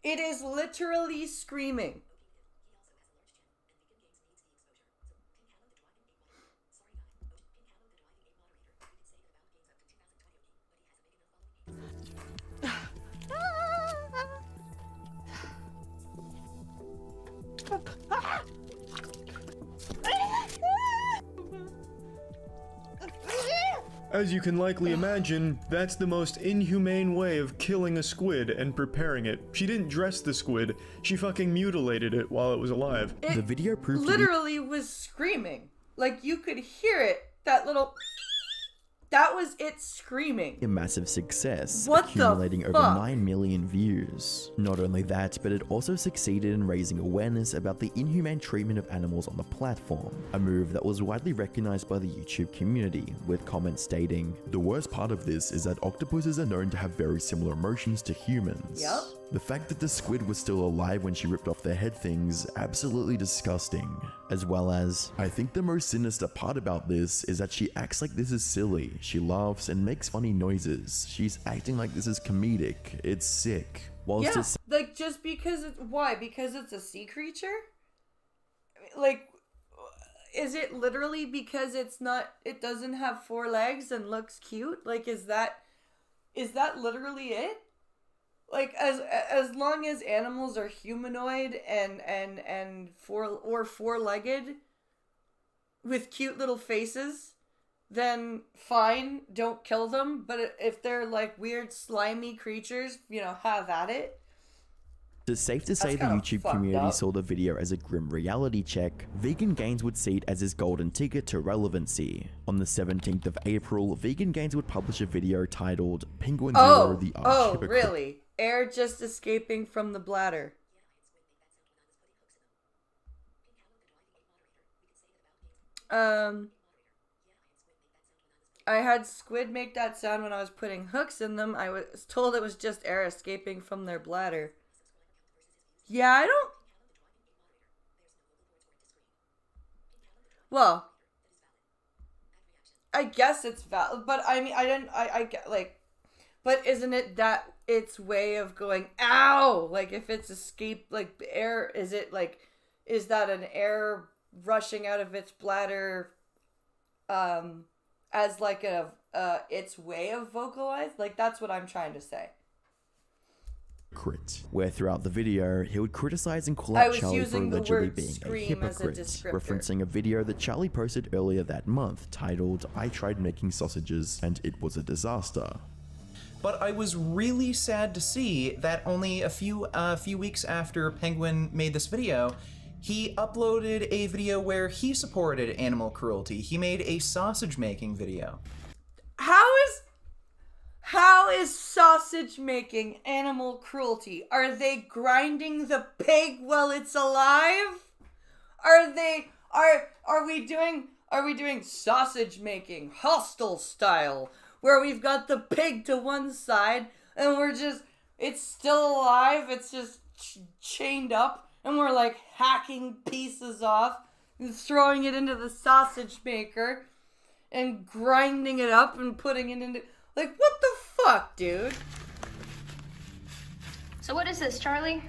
It is literally screaming. As you can likely imagine, that's the most inhumane way of killing a squid and preparing it. She didn't dress the squid, she fucking mutilated it while it was alive. The video proved literally was screaming. Like, you could hear it. That little That was it screaming. A massive success, What the accumulating over fuck? 9 million views. Not only that, but it also succeeded in raising awareness about the inhumane treatment of animals on the platform, a move that was widely recognized by the YouTube community, with comments stating, "The worst part of this is that octopuses are known to have very similar emotions to humans. Yep. The fact that the squid was still alive when she ripped off their head things, absolutely disgusting." As well as, "I think the most sinister part about this is that she acts like this is silly. She laughs and makes funny noises. She's acting like this is comedic. It's sick." Whilst Yeah, like just because it's why? Because it's a sea creature? Like, is it literally because it doesn't have 4 legs and looks cute? Like, is that literally it? Like, as long as animals are humanoid and four-legged with cute little faces, then fine, don't kill them. But if they're like weird slimy creatures, have at it. It's safe to say the kinda YouTube fucked community up. saw the video as a grim reality check. Vegan Gains would see it as his golden ticket to relevancy. On the 17th of April, Vegan Gains would publish a video titled Penguin Zero the Arch Hypocrite. Really? Air just escaping from the bladder. I had squid make that sound when I was putting hooks in them. I was told it was just air escaping from their bladder. Yeah, I don't... Well, I guess it's valid, but I mean, I get, like, but isn't it that its way of going, ow? Like, if it's escape, like, air, is that an air rushing out of its bladder, as like its way of vocalize? Like, that's what I'm trying to say. Where throughout the video, he would criticize and call I out was Charlie for using the allegedly word being a scream as a hypocrite, descriptor. referencing a video that Charlie posted earlier that month titled, "I tried making sausages and it was a disaster." But I was really sad to see that only a few weeks after Penguin made this video, he uploaded a video where he supported animal cruelty. He made a sausage making video. How is sausage making animal cruelty? Are they grinding the pig while it's alive? Are we doing sausage making hostile style where we've got the pig to one side and it's still alive, it's just chained up, and we're like hacking pieces off and throwing it into the sausage maker and grinding it up and putting it into... Like, what the fuck, dude? So what is this, Charlie?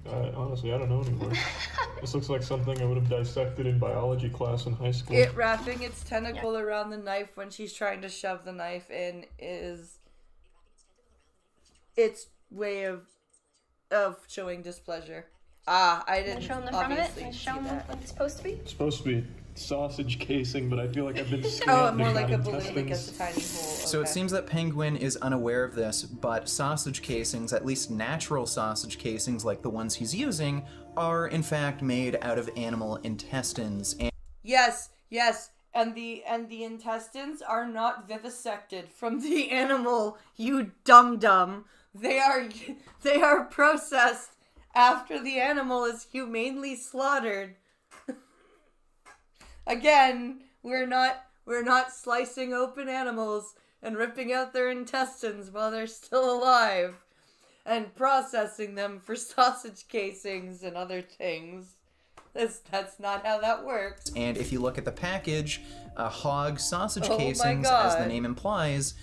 Honestly, I don't know anymore. This looks like something I would have dissected in biology class in high school. It wrapping its tentacle around the knife when she's trying to shove the knife in is its way of showing displeasure. I didn't show them the front of it? obviously Can I show see them that. what it's supposed to be? It's supposed to be sausage casing, but I feel like I've been scanned Oh, and more got like a balloon that intestines. gets a tiny hole. So it seems that Penguin is unaware of this, but sausage casings, at least natural sausage casings like the ones he's using, are in fact made out of animal intestines. And Yes, and the intestines are not vivisected from the animal, you dum-dum. They are processed after the animal is humanely slaughtered. Again, we're not slicing open animals and ripping out their intestines while they're still alive and processing them for sausage casings and other things. That's not how that works. And if you look at the package, hog sausage Oh my casings, as the God. name implies,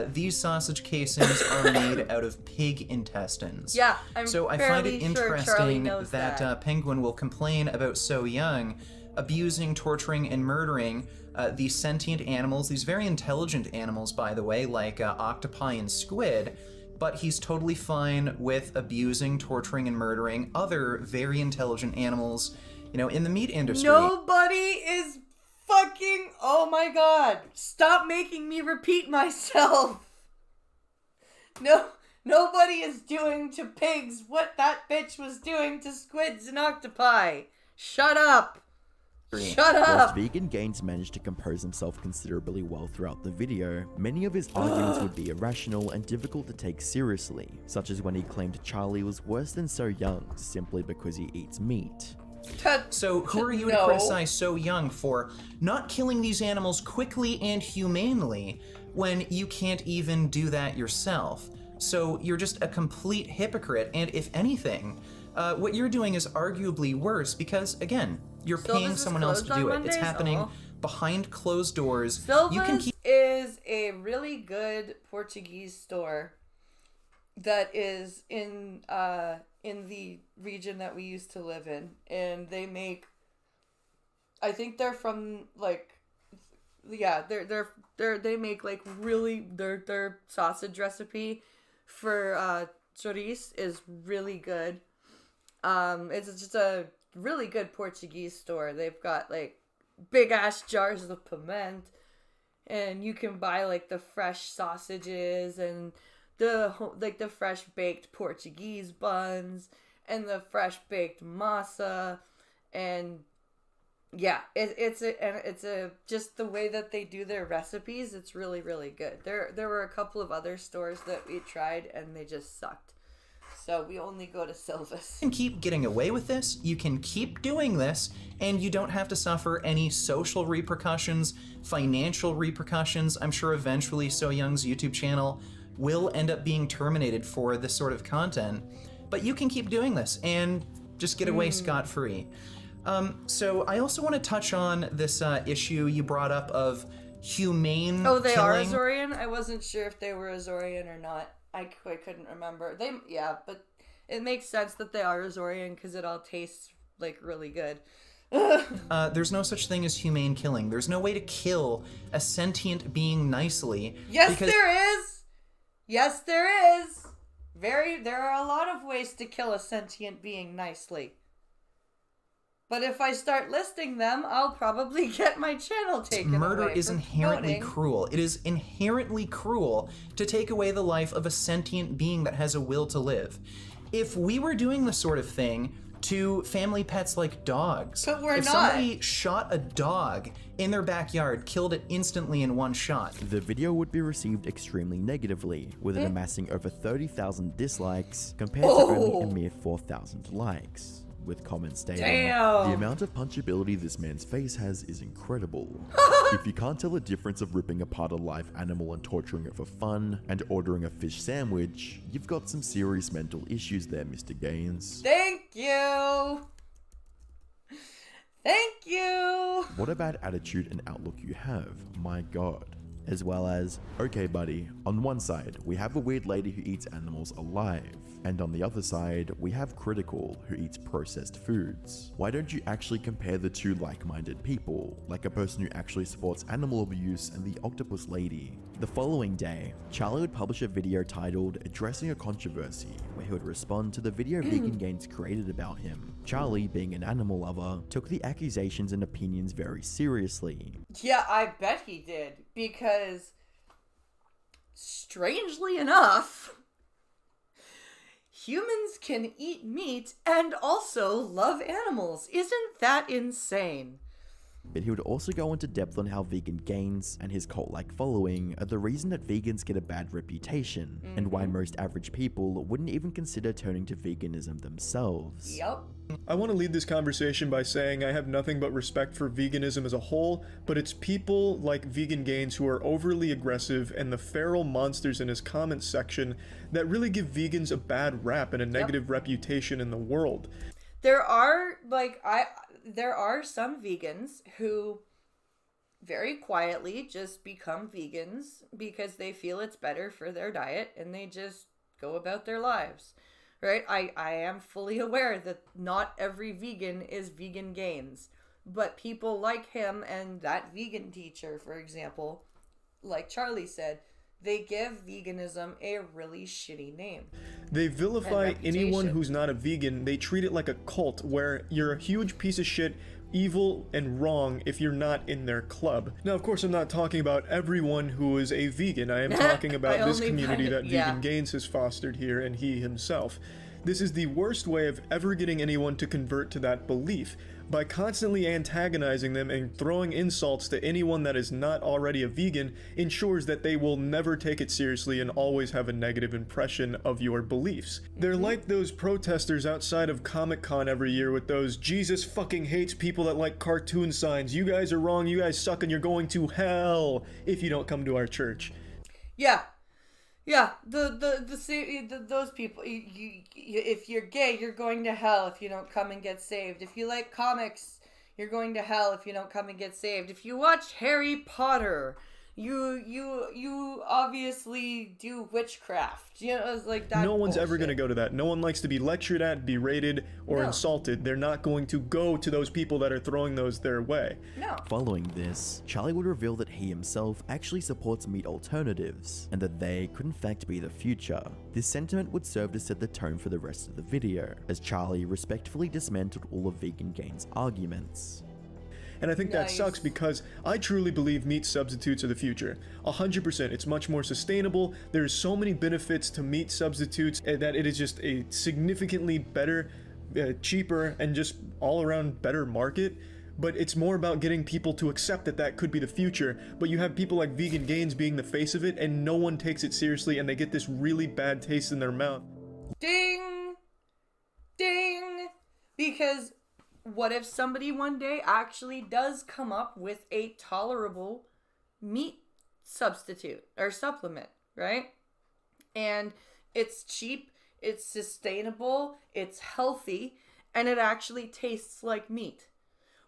these sausage casings are made out of pig intestines. Yeah, I'm So I find fairly it sure Charlie interesting knows that. Penguin will complain about So Young abusing, torturing, and murdering these sentient animals, these very intelligent animals, by the way, like octopi and squid, but he's totally fine with abusing, torturing, and murdering other very intelligent animals, in the meat industry. Nobody is fucking... Oh my god. Stop making me repeat myself. Nobody is doing to pigs what that bitch was doing to squids and octopi. Shut up. Shut up! Whilst Vegan Gains managed to compose himself considerably well throughout the video, many of his arguments would be irrational and difficult to take seriously, such as when he claimed Charlie was worse than So Young simply because he eats meat. So who are you to criticize So Young for not killing these animals quickly and humanely when you can't even do that yourself? So you're just a complete hypocrite, and if anything, what you're doing is arguably worse because, again, you're paying someone else to do it. It's happening behind closed doors. Silva's is a really good Portuguese store that is in the region that we used to live in, and they make, I think they're from like, yeah, they make like really their sausage recipe for chouriço is really good. It's just a really good Portuguese store. They've got like big ass jars of piment, and you can buy like the fresh sausages and the fresh baked Portuguese buns and the fresh baked masa, and yeah, it's just the way that they do their recipes. It's really, really good. There were a couple of other stores that we tried and they just sucked. So we only go to Silva's. You can keep getting away with this, you can keep doing this, and you don't have to suffer any social repercussions, financial repercussions. I'm sure eventually So Young's YouTube channel will end up being terminated for this sort of content, but you can keep doing this and just get away scot-free. So I also want to touch on this issue you brought up of humane Oh, they are killing. Azorian? I wasn't sure if they were Azorian or not. I couldn't remember. But it makes sense that they are Azorian because it all tastes like really good. There's no such thing as humane killing. There's no way to kill a sentient being nicely. Yes, there is. Yes, there is. There are a lot of ways to kill a sentient being nicely. But if I start listing them, I'll probably get my channel taken away. Murder is for inherently voting. cruel. It is inherently cruel to take away the life of a sentient being that has a will to live. If we were doing the sort of thing to family pets like dogs, But we're if not. somebody shot a dog in their backyard, killed it instantly in one shot, The video would be received extremely negatively, with it amassing over 30,000 dislikes compared to only a mere 4,000 likes, with comments stating, Damn. "The amount of punchability this man's face has is incredible. If you can't tell the difference of ripping apart a live animal and torturing it for fun, and ordering a fish sandwich, you've got some serious mental issues there, Mr. Gaines." Thank you. Thank you. What a bad attitude and outlook you have, my god. As well as, okay buddy, on one side, we have a weird lady who eats animals alive, and on the other side, we have Cr1tical, who eats processed foods. Why don't you actually compare the two like-minded people, like a person who actually supports animal abuse and the octopus lady? The following day, Charlie would publish a video titled Addressing a Controversy, where he would respond to the video Vegan Gains created about him. Charlie, being an animal lover, took the accusations and opinions very seriously. Yeah, I bet he did. Because, strangely enough, humans can eat meat and also love animals. Isn't that insane? But he would also go into depth on how Vegan Gains and his cult-like following are the reason that vegans get a bad reputation, and why most average people wouldn't even consider turning to veganism themselves. Yep. I want to lead this conversation by saying I have nothing but respect for veganism as a whole, but it's people like Vegan Gains who are overly aggressive and the feral monsters in his comments section that really give vegans a bad rap and a negative reputation in the world. There are some vegans who very quietly just become vegans because they feel it's better for their diet and they just go about their lives. Right? I am fully aware that not every vegan is Vegan Gains, but people like him and that vegan teacher, for example, like Charlie said, they give veganism a really shitty name. They vilify anyone who's not a vegan. They treat it like a cult where you're a huge piece of shit, evil and wrong if you're not in their club. Now, of course, I'm not talking about everyone who is a vegan. I am talking about this community that Vegan Gains has fostered here and he himself. This is the worst way of ever getting anyone to convert to that belief. By constantly antagonizing them and throwing insults to anyone that is not already a vegan ensures that they will never take it seriously and always have a negative impression of your beliefs. They're like those protesters outside of Comic-Con every year with those "Jesus fucking hates people that like cartoon signs. You guys are wrong, you guys suck, and you're going to hell if you don't come to our church." Yeah. Yeah, those people. If you're gay, you're going to hell if you don't come and get saved. If you like comics, you're going to hell if you don't come and get saved. If you watch Harry Potter, you obviously do witchcraft. You know, it's like that. No one's bullshit. ever going to go to that. No one likes to be lectured at, berated, or insulted. They're not going to go to those people that are throwing those their way. No. Following this, Charlie would reveal that he himself actually supports meat alternatives, and that they could in fact be the future. This sentiment would serve to set the tone for the rest of the video, as Charlie respectfully dismantled all of Vegan Gain's arguments. And I think that sucks because I truly believe meat substitutes are the future. 100%. It's much more sustainable. There's so many benefits to meat substitutes that it is just a significantly better, cheaper, and just all around better market. But it's more about getting people to accept that that could be the future. But you have people like Vegan Gains being the face of it, and no one takes it seriously, and they get this really bad taste in their mouth. Ding! Ding! Because what if somebody one day actually does come up with a tolerable meat substitute or supplement, right? And it's cheap, it's sustainable, it's healthy, and it actually tastes like meat.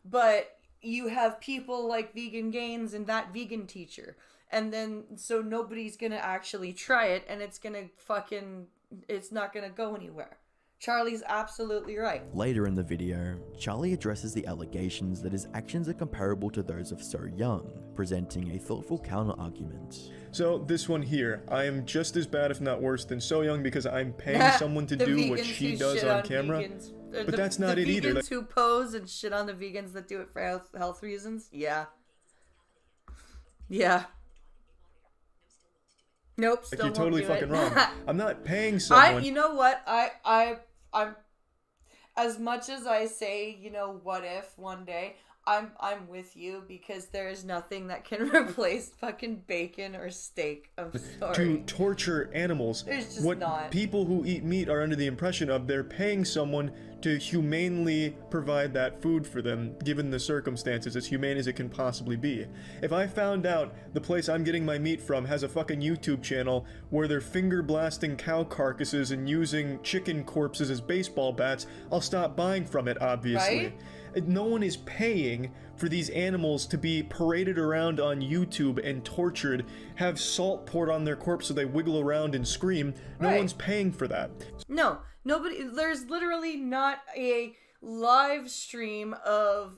But you have people like Vegan Gains and that vegan teacher, and then so nobody's gonna actually try it, and it's not gonna go anywhere. Charlie's absolutely right. Later in the video, Charlie addresses the allegations that his actions are comparable to those of So Young, presenting a thoughtful counter-argument. So this one here, I am just as bad if not worse than So Young because I'm paying someone to do what she does on camera. But that's not it either. The vegans who pose and shit on the vegans that do it for health reasons? Yeah. Yeah. Nope, still you're totally won't do fucking it. wrong. I'm not paying someone. You know what? I'm as much as I say, you know, what if one day, I'm with you because there is nothing that can replace fucking bacon or steak. I'm sorry. To torture animals. There's just what not. People who eat meat are under the impression of they're paying someone to humanely provide that food for them, given the circumstances, as humane as it can possibly be. If I found out the place I'm getting my meat from has a fucking YouTube channel where they're finger blasting cow carcasses and using chicken corpses as baseball bats, I'll stop buying from it, obviously. Right? No one is paying for these animals to be paraded around on YouTube and tortured, have salt poured on their corpse so they wiggle around and scream. No one's paying for that. No, nobody. There's literally not a live stream of,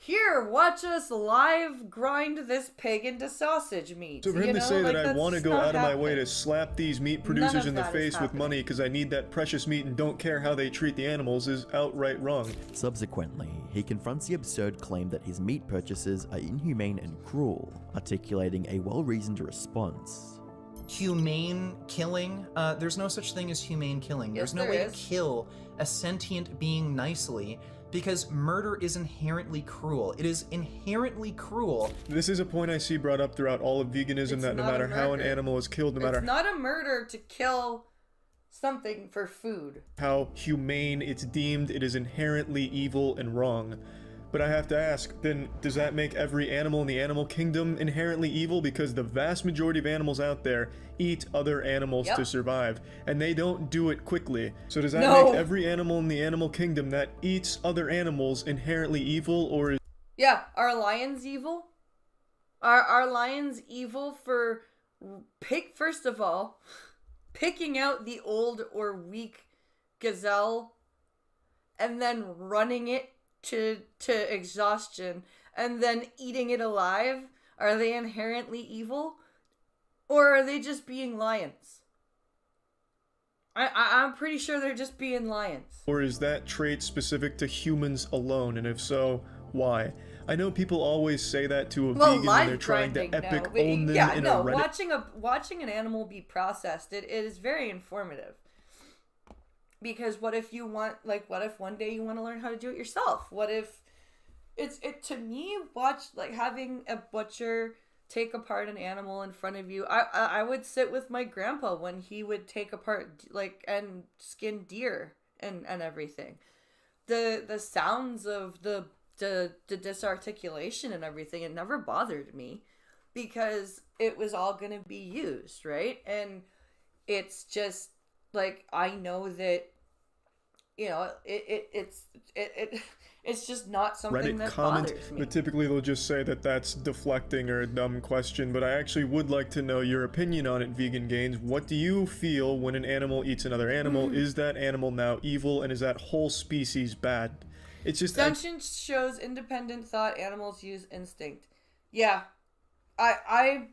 here, watch us live grind this pig into sausage meat. So for him to say that I want to go out of my way to slap these meat producers in the face with money because I need that precious meat and don't care how they treat the animals is outright wrong. Subsequently, he confronts the absurd claim that his meat purchases are inhumane and cruel, articulating a well-reasoned response. Humane killing? There's no such thing as humane killing. There's no way to kill a sentient being nicely, because murder is inherently cruel. It is inherently cruel. This is a point I see brought up throughout all of veganism, that no matter how an animal is killed, no matter it's not a murder to kill something for food. How humane it's deemed, it is inherently evil and wrong. But I have to ask, then does that make every animal in the animal kingdom inherently evil? Because the vast majority of animals out there eat other animals to survive, and they don't do it quickly. So does that make every animal in the animal kingdom that eats other animals inherently evil, or is... Yeah, are lions evil? Are lions evil for first of all, picking out the old or weak gazelle and then running it to exhaustion and then eating it alive? Are they inherently evil, or are they just being lions? I'm pretty sure they're just being lions. Or is that trait specific to humans alone, and if so, why? I know people always say that to a vegan when they're trying to epic own them in a Reddit. Watching an animal be processed, it is very informative. Because what if you want, like, what if one day you want to learn how to do it yourself? What if to me, watch, like, having a butcher take apart an animal in front of you. I would sit with my grandpa when he would take apart, like, and skin deer and everything. The sounds of the disarticulation and everything, it never bothered me because it was all going to be used, right? And it's just like, I know that, you know, it's just not something Reddit that comment, bothers me. but typically they'll just say that that's deflecting or a dumb question, but I actually would like to know your opinion on it, Vegan Gains. What do you feel when an animal eats another animal? Is that animal now evil, and is that whole species bad? It's just... Sentience shows independent thought, animals use instinct. Yeah. I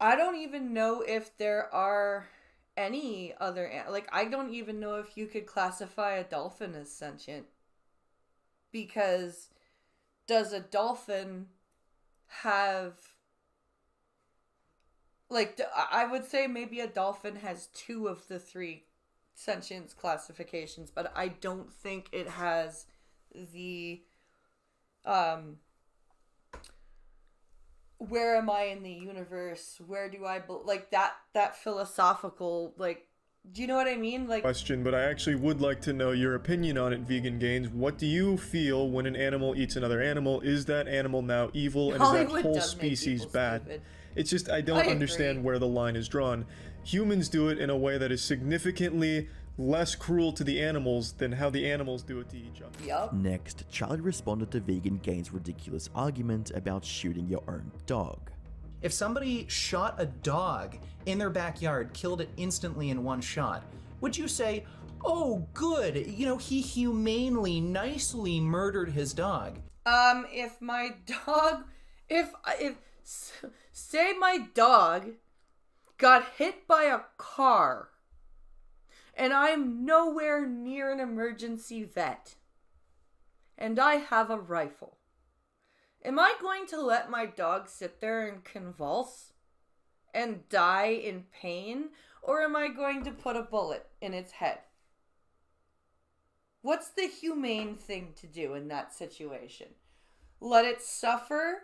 don't even know if there are any other... Like, I don't even know if you could classify a dolphin as sentient. Because does a dolphin have... Like, I would say maybe a dolphin has 2 of the 3 sentience classifications, but I don't think it has the... where am I in the universe? Where do I... Like, that philosophical, like... Do you know what I mean? Like, question, but I actually would like to know your opinion on it, Vegan Gains. What do you feel when an animal eats another animal? Is that animal now evil, and is that whole species bad? Stupid. It's just, I don't understand where the line is drawn. Humans do it in a way that is significantly less cruel to the animals than how the animals do it to each other. Yep. Next, Charlie responded to Vegan Gains' ridiculous argument about shooting your own dog. If somebody shot a dog in their backyard, killed it instantly in one shot, would you say, oh, good, you know, he humanely, nicely murdered his dog? If my dog, say my dog got hit by a car and I'm nowhere near an emergency vet and I have a rifle, am I going to let my dog sit there and convulse and die in pain, or am I going to put a bullet in its head? What's the humane thing to do in that situation? Let it suffer?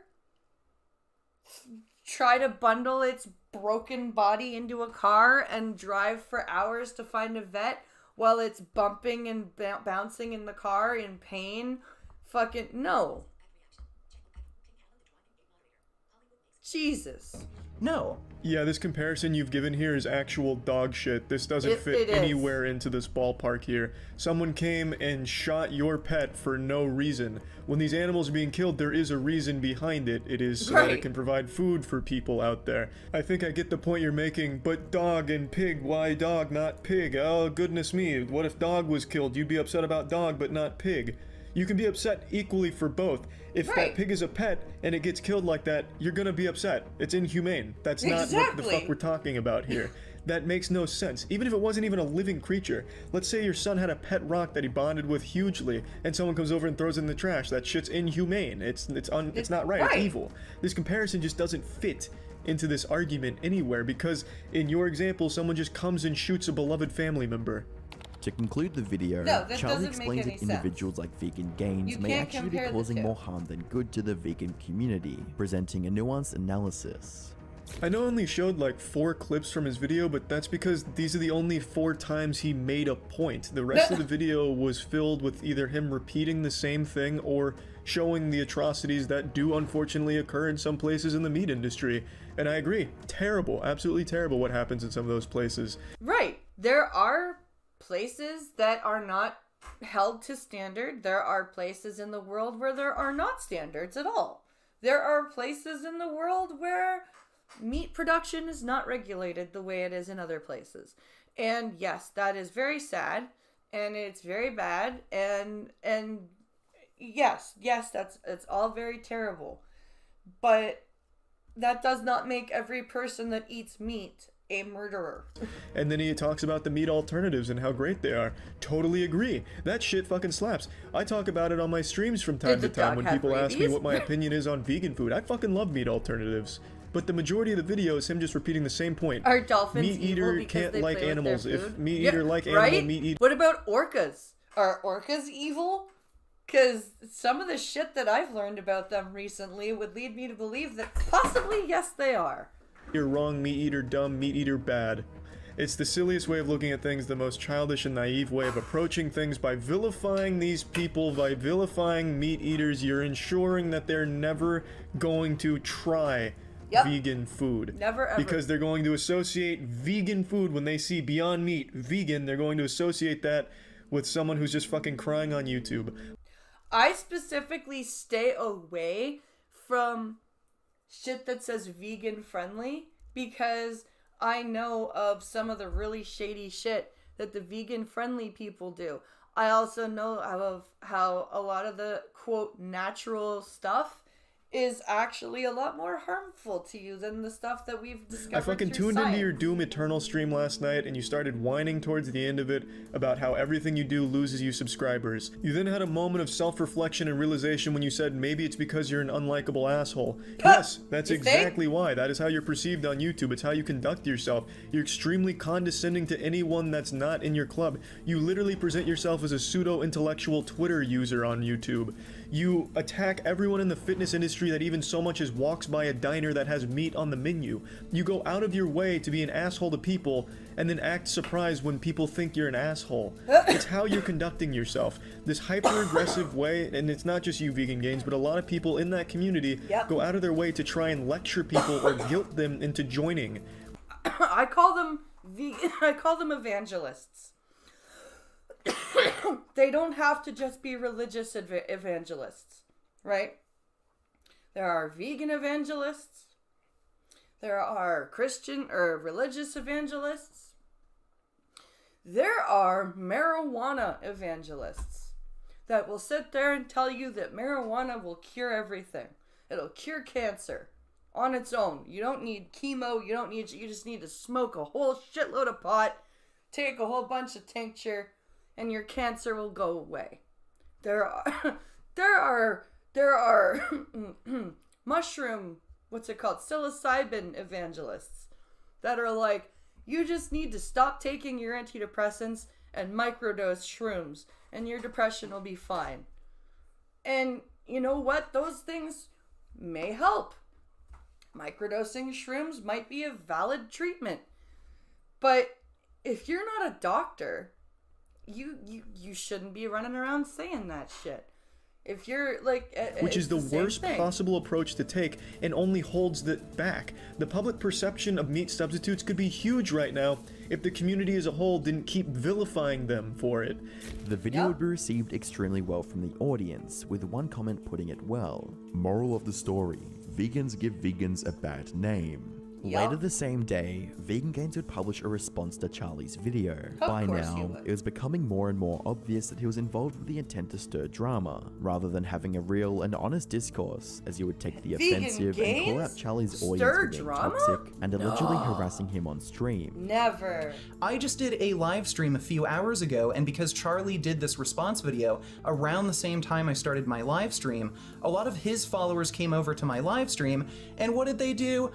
Try to bundle its broken body into a car and drive for hours to find a vet while it's bumping and bouncing in the car in pain? Fucking no. Jesus. No. Yeah, this comparison you've given here is actual dog shit. This doesn't fit anywhere into this ballpark here. Someone came and shot your pet for no reason. When these animals are being killed, there is a reason behind it. It is so that it can provide food for people out there. I think I get the point you're making, but dog and pig, why dog, not pig? Oh, goodness me, what if dog was killed? You'd be upset about dog, but not pig. You can be upset equally for both. If that pig is a pet and it gets killed like that, you're gonna be upset. It's inhumane. That's not what the fuck we're talking about here. That makes no sense. Even if it wasn't even a living creature. Let's say your son had a pet rock that he bonded with hugely, and someone comes over and throws it in the trash. That shit's inhumane. It's not right. It's evil. This comparison just doesn't fit into this argument anywhere, because in your example, someone just comes and shoots a beloved family member. To conclude the video, Charlie explains that individuals like Vegan Gains may actually be causing more harm than good to the vegan community, presenting a nuanced analysis. I know I only showed like 4 clips from his video, but that's because these are the only 4 times he made a point. The rest of the video was filled with either him repeating the same thing or showing the atrocities that do unfortunately occur in some places in the meat industry. And I agree, terrible, absolutely terrible what happens in some of those places. Right, there are places that are not held to standard. There are places in the world where there are not standards at all. There are places in the world where meat production is not regulated the way it is in other places. And yes, that is very sad and it's very bad, and yes, it's all very terrible. But that does not make every person that eats meat a murderer. And then he talks about the meat alternatives and how great they are. Totally agree. That shit fucking slaps. I talk about it on my streams from time to time when people ask me what my opinion is on vegan food. I fucking love meat alternatives. But the majority of the video is him just repeating the same point. Are dolphins meat eater evil because can't they like play with animals. their If food? meat eater like right? animal, meat eater. What about orcas? Are orcas evil? Because some of the shit that I've learned about them recently would lead me to believe that possibly, yes, they are. You're wrong, meat eater dumb, meat eater bad. It's the silliest way of looking at things, the most childish and naive way of approaching things. By vilifying these people, by vilifying meat eaters, you're ensuring that they're never going to try vegan food. Never ever. Because they're going to associate vegan food when they see Beyond Meat vegan, they're going to associate that with someone who's just fucking crying on YouTube. I specifically stay away from shit that says vegan friendly because I know of some of the really shady shit that the vegan friendly people do. I also know of how a lot of the quote natural stuff is actually a lot more harmful to you than the stuff that we've discovered. I fucking tuned into your Doom Eternal stream last night and you started whining towards the end of it about how everything you do loses you subscribers. You then had a moment of self-reflection and realization when you said maybe it's because you're an unlikable asshole. Yes, that's exactly why. That is how you're perceived on YouTube. It's how you conduct yourself. You're extremely condescending to anyone that's not in your club. You literally present yourself as a pseudo-intellectual Twitter user on YouTube. You attack everyone in the fitness industry that even so much as walks by a diner that has meat on the menu. You go out of your way to be an asshole to people and then act surprised when people think you're an asshole. It's how you're conducting yourself. This hyper-aggressive way, and it's not just you vegan gains, but a lot of people in that community go out of their way to try and lecture people or guilt them into joining. I call them evangelists. They don't have to just be religious evangelists, right? There are vegan evangelists. There are Christian or religious evangelists. There are marijuana evangelists that will sit there and tell you that marijuana will cure everything. It'll cure cancer on its own. You don't need chemo. You just need to smoke a whole shitload of pot, take a whole bunch of tincture, and your cancer will go away. There are mushroom, psilocybin evangelists that are like, you just need to stop taking your antidepressants and microdose shrooms and your depression will be fine. And you know what? Those things may help. Microdosing shrooms might be a valid treatment. But if you're not a doctor, you shouldn't be running around saying that shit. If you're like, which is the worst possible approach to take and only holds that back. The public perception of meat substitutes could be huge right now if the community as a whole didn't keep vilifying them for it. The video would be received extremely well from the audience, with one comment putting it well. Moral of the story: vegans give vegans a bad name. Later the same day, Vegan Gains would publish a response to Charlie's video. By now, it was becoming more and more obvious that he was involved with the intent to stir drama, rather than having a real and honest discourse, as he would take the offensive and call out Charlie's audience for being toxic and allegedly harassing him on stream. Never. I just did a live stream a few hours ago, and because Charlie did this response video around the same time I started my live stream, a lot of his followers came over to my live stream, and what did they do?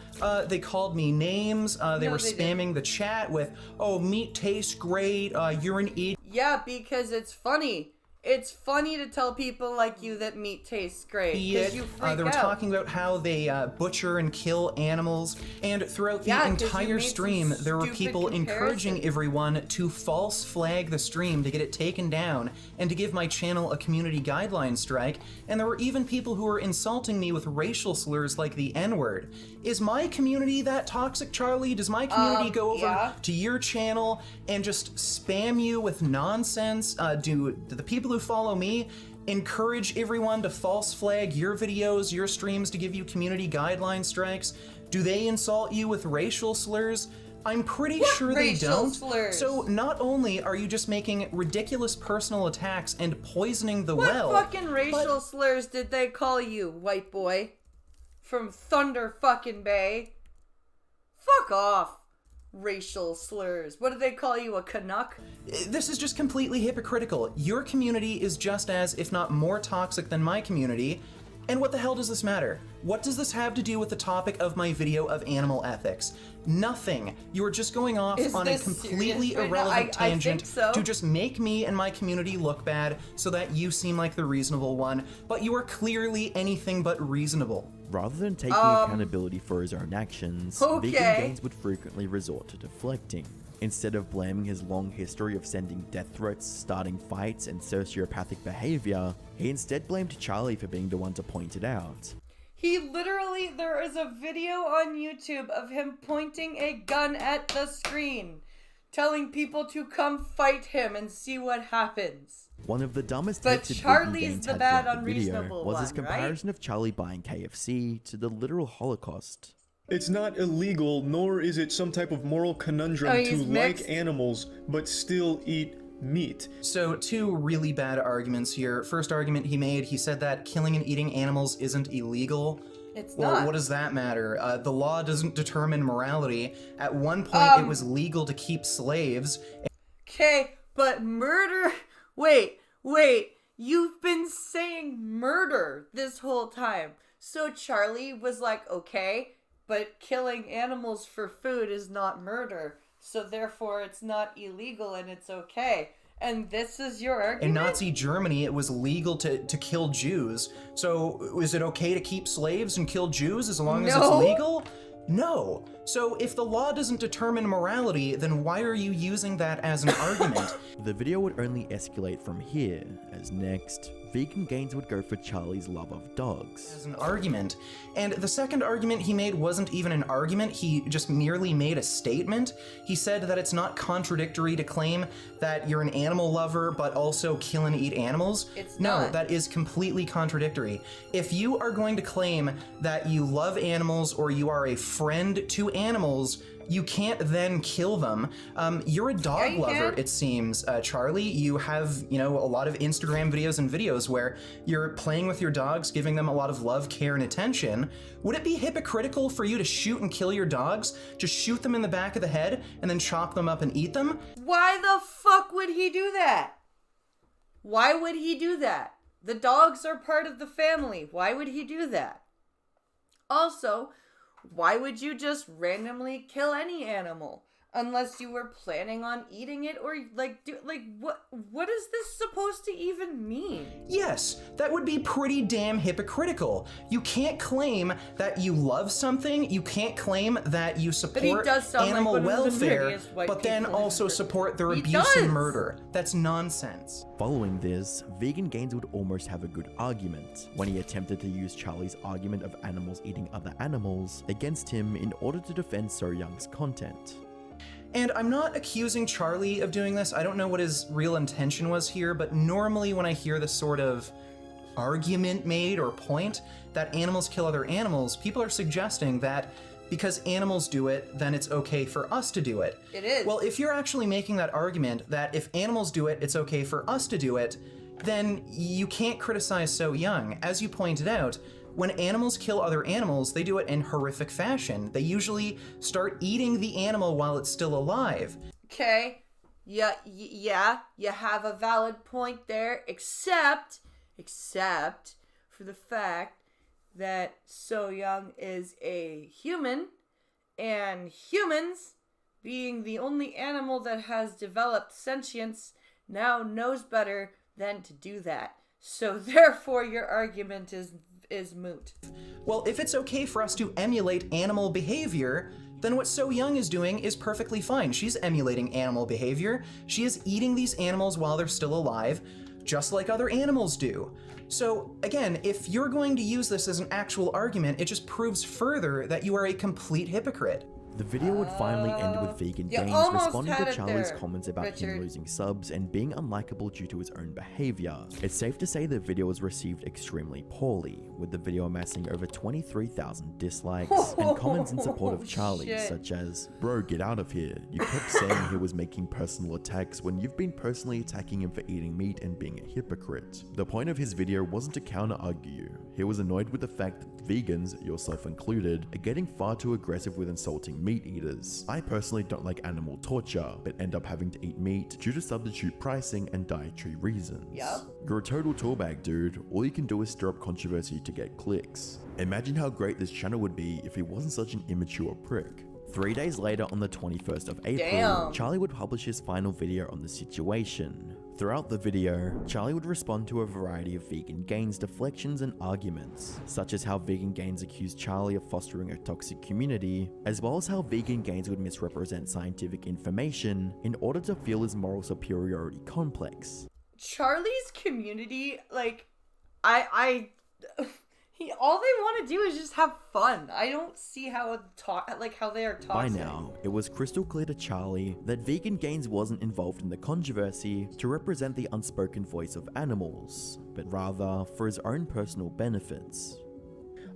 They called me names. They were spamming the chat with, "Oh, meat tastes great. You're an idiot." Yeah, because it's funny. It's funny to tell people like you that meat tastes great. You freak they were out. talking about how they butcher and kill animals, and throughout the entire stream, there were people encouraging everyone to false flag the stream to get it taken down and to give my channel a community guideline strike, and there were even people who were insulting me with racial slurs like the N-word. Is my community that toxic, Charlie? Does my community go over to your channel and just spam you with nonsense? Do the people who follow me encourage everyone to false flag your videos, your streams, to give you community guideline strikes? Do they insult you with racial slurs? I'm pretty sure they don't. Slurs? So not only are you just making ridiculous personal attacks and poisoning the well— What fucking racial slurs did they call you, white boy? From Thunder fucking Bay? Fuck off. racial slurs. What do they call you, a Canuck? This is just completely hypocritical. Your community is just as, if not more toxic than my community. And what the hell does this matter? What does this have to do with the topic of my video of animal ethics? Nothing. You are just going off on a completely irrelevant tangent to just make me and my community look bad so that you seem like the reasonable one, but you are clearly anything but reasonable. Rather than taking accountability for his own actions, Vegan Gains would frequently resort to deflecting. Instead of blaming his long history of sending death threats, starting fights, and sociopathic behavior, he instead blamed Charlie for being the one to point it out. He literally, there is a video on YouTube of him pointing a gun at the screen, telling people to come fight him and see what happens. One of the dumbest But hits Charlie's Vegan Gains the had bad, throughout the video unreasonable was his one, comparison of Charlie buying KFC to the literal Holocaust. It's not illegal, nor is it some type of moral conundrum to like animals, but still eat meat. So, two really bad arguments here. First argument he made, he said that killing and eating animals isn't illegal. It's well, not. What does that matter? The law doesn't determine morality. At one point, it was legal to keep slaves. Okay, but murder... Wait. You've been saying murder this whole time. So Charlie was like, okay, but killing animals for food is not murder. So therefore it's not illegal and it's okay. And this is your argument? In Nazi Germany, it was legal to kill Jews. So is it okay to keep slaves and kill Jews as long as it's legal? No. So if the law doesn't determine morality, then why are you using that as an argument? The video would only escalate from here, as next, Vegan Gains would go for Charlie's love of dogs. As an argument. And the second argument he made wasn't even an argument, he just merely made a statement. He said that it's not contradictory to claim that you're an animal lover but also kill and eat animals. It's no, not. That is completely contradictory. If you are going to claim that you love animals or you are a friend to animals, you can't then kill them. You're a dog lover, it seems, Charlie. You have, a lot of Instagram videos and videos where you're playing with your dogs, giving them a lot of love, care, and attention. Would it be hypocritical for you to shoot and kill your dogs? Just shoot them in the back of the head and then chop them up and eat them? Why the fuck would he do that? Why would he do that? The dogs are part of the family. Why would he do that? Also, why would you just randomly kill any animal unless you were planning on eating it or what is this supposed to even mean? Yes, that would be pretty damn hypocritical. You can't claim that you love something, you can't claim that you support animal welfare, but then also support their abuse and murder. That's nonsense. Following this, Vegan Gains would almost have a good argument when he attempted to use Charlie's argument of animals eating other animals against him in order to defend So Young's content. And I'm not accusing Charlie of doing this. I don't know what his real intention was here, but normally when I hear this sort of argument made or point that animals kill other animals, people are suggesting that because animals do it, then it's okay for us to do it. It is. Well, if you're actually making that argument that if animals do it, it's okay for us to do it, then you can't criticize So Young. As you pointed out, when animals kill other animals, they do it in horrific fashion. They usually start eating the animal while it's still alive. Okay, yeah, you have a valid point there, except for the fact that So Young is a human, and humans, being the only animal that has developed sentience, now knows better than to do that. So therefore your argument is moot. Well, if it's okay for us to emulate animal behavior, then what So Young is doing is perfectly fine. She's emulating animal behavior. She is eating these animals while they're still alive, just like other animals do. So again, if you're going to use this as an actual argument, it just proves further that you are a complete hypocrite. The video would finally end with Vegan Gains responding to Charlie's comments about him losing subs and being unlikable due to his own behavior. It's safe to say the video was received extremely poorly, with the video amassing over 23,000 dislikes and comments in support of Charlie, such as, "Bro, get out of here. You kept saying he was making personal attacks when you've been personally attacking him for eating meat and being a hypocrite." The point of his video wasn't to counter-argue you. He was annoyed with the fact that vegans, yourself included, are getting far too aggressive with insulting meat eaters. I personally don't like animal torture, but end up having to eat meat due to substitute pricing and dietary reasons. Yep. You're a total toolbag, dude. All you can do is stir up controversy to get clicks. Imagine how great this channel would be if he wasn't such an immature prick. 3 days later, on the 21st of April, Damn. Charlie would publish his final video on the situation. Throughout the video, Charlie would respond to a variety of Vegan Gains deflections and arguments, such as how Vegan Gains accused Charlie of fostering a toxic community, as well as how Vegan Gains would misrepresent scientific information in order to fuel his moral superiority complex. Charlie's community, like, all they want to do is just have fun. I don't see how how they are toxic. By now, it was crystal clear to Charlie that Vegan Gains wasn't involved in the controversy to represent the unspoken voice of animals, but rather for his own personal benefits.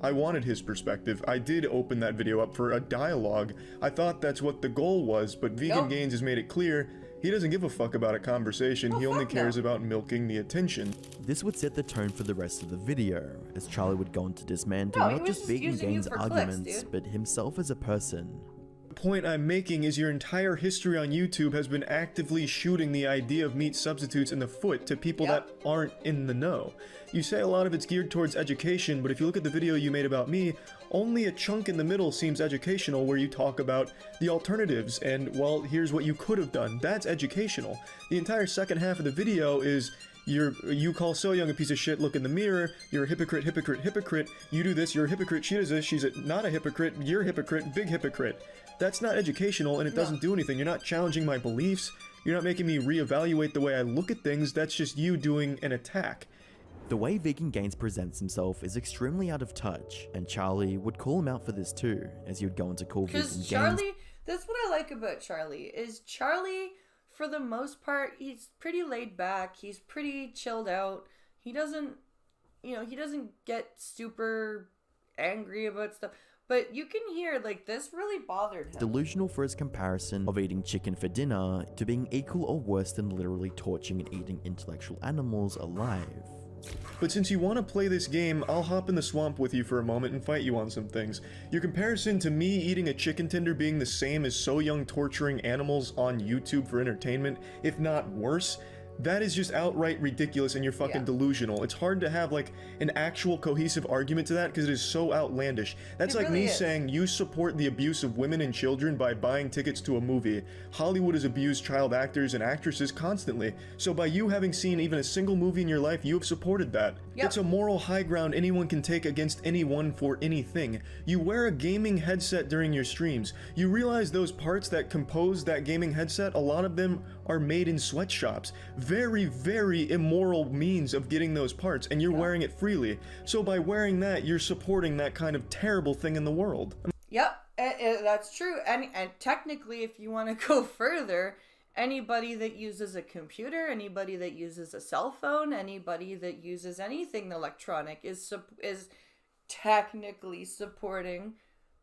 I wanted his perspective. I did open that video up for a dialogue. I thought that's what the goal was, but Vegan Gains has made it clear he doesn't give a fuck about a conversation. He only cares about milking the attention. This would set the tone for the rest of the video, as Charlie would go on to dismantle not just Vegan Gains arguments, but himself as a person. The point I'm making is your entire history on YouTube has been actively shooting the idea of meat substitutes in the foot to people that aren't in the know. You say a lot of it's geared towards education, but if you look at the video you made about me, only a chunk in the middle seems educational, where you talk about the alternatives and, well, here's what you could have done. That's educational. The entire second half of the video is you call So Young a piece of shit, look in the mirror, you're a hypocrite, hypocrite, hypocrite, you do this, you're a hypocrite, she does this, she's not a hypocrite, you're a hypocrite, big hypocrite. That's not educational, and it doesn't do anything. You're not challenging my beliefs, you're not making me reevaluate the way I look at things, that's just you doing an attack. The way Vegan Gains presents himself is extremely out of touch, and Charlie would call him out for this too, as he would go into call Vegan Gains. Because Charlie, that's what I like about Charlie, is Charlie, for the most part, he's pretty laid back, he's pretty chilled out, he doesn't get super angry about stuff. But you can hear, like, this really bothered him. Delusional for his comparison of eating chicken for dinner to being equal or worse than literally torturing and eating intellectual animals alive. But since you want to play this game, I'll hop in the swamp with you for a moment and fight you on some things. Your comparison to me eating a chicken tender being the same as So Young torturing animals on YouTube for entertainment, if not worse, that is just outright ridiculous, and you're fucking delusional. It's hard to have, like, an actual cohesive argument to that because it is so outlandish. That's like me saying you support the abuse of women and children by buying tickets to a movie. Hollywood has abused child actors and actresses constantly, so by you having seen even a single movie in your life, you have supported that. It's a moral high ground anyone can take against anyone for anything. You wear a gaming headset during your streams. You realize those parts that compose that gaming headset, a lot of them are made in sweatshops. Very, very immoral means of getting those parts, and you're wearing it freely. So by wearing that, you're supporting that kind of terrible thing in the world. Yep, that's true. And technically, if you want to go further, anybody that uses a computer, anybody that uses a cell phone, anybody that uses anything electronic is technically supporting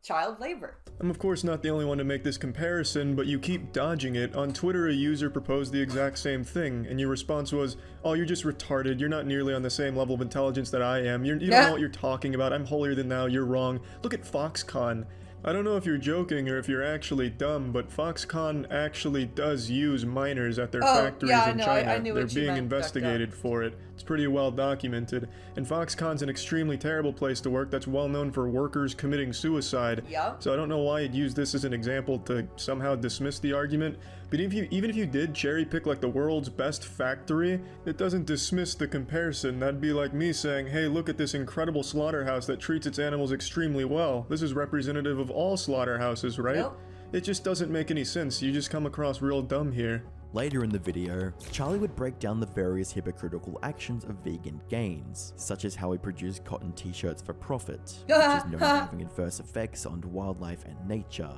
child labor. I'm of course not the only one to make this comparison, but you keep dodging it. On Twitter, a user proposed the exact same thing, and your response was, oh, you're just retarded, you're not nearly on the same level of intelligence that I am, you don't know what you're talking about, I'm holier than thou, you're wrong. Look at Foxconn. I don't know if you're joking or if you're actually dumb, but Foxconn actually does use minors at their factories in China. They're being investigated for it. It's pretty well documented. And Foxconn's an extremely terrible place to work that's well known for workers committing suicide. So I don't know why you'd use this as an example to somehow dismiss the argument. But even if you did cherry pick like the world's best factory, it doesn't dismiss the comparison. That'd be like me saying, hey, look at this incredible slaughterhouse that treats its animals extremely well. This is representative of all slaughterhouses, right? It just doesn't make any sense. You just come across real dumb here. Later in the video, Charlie would break down the various hypocritical actions of Vegan Gains, such as how he produced cotton t-shirts for profit, which is known as having adverse effects on wildlife and nature.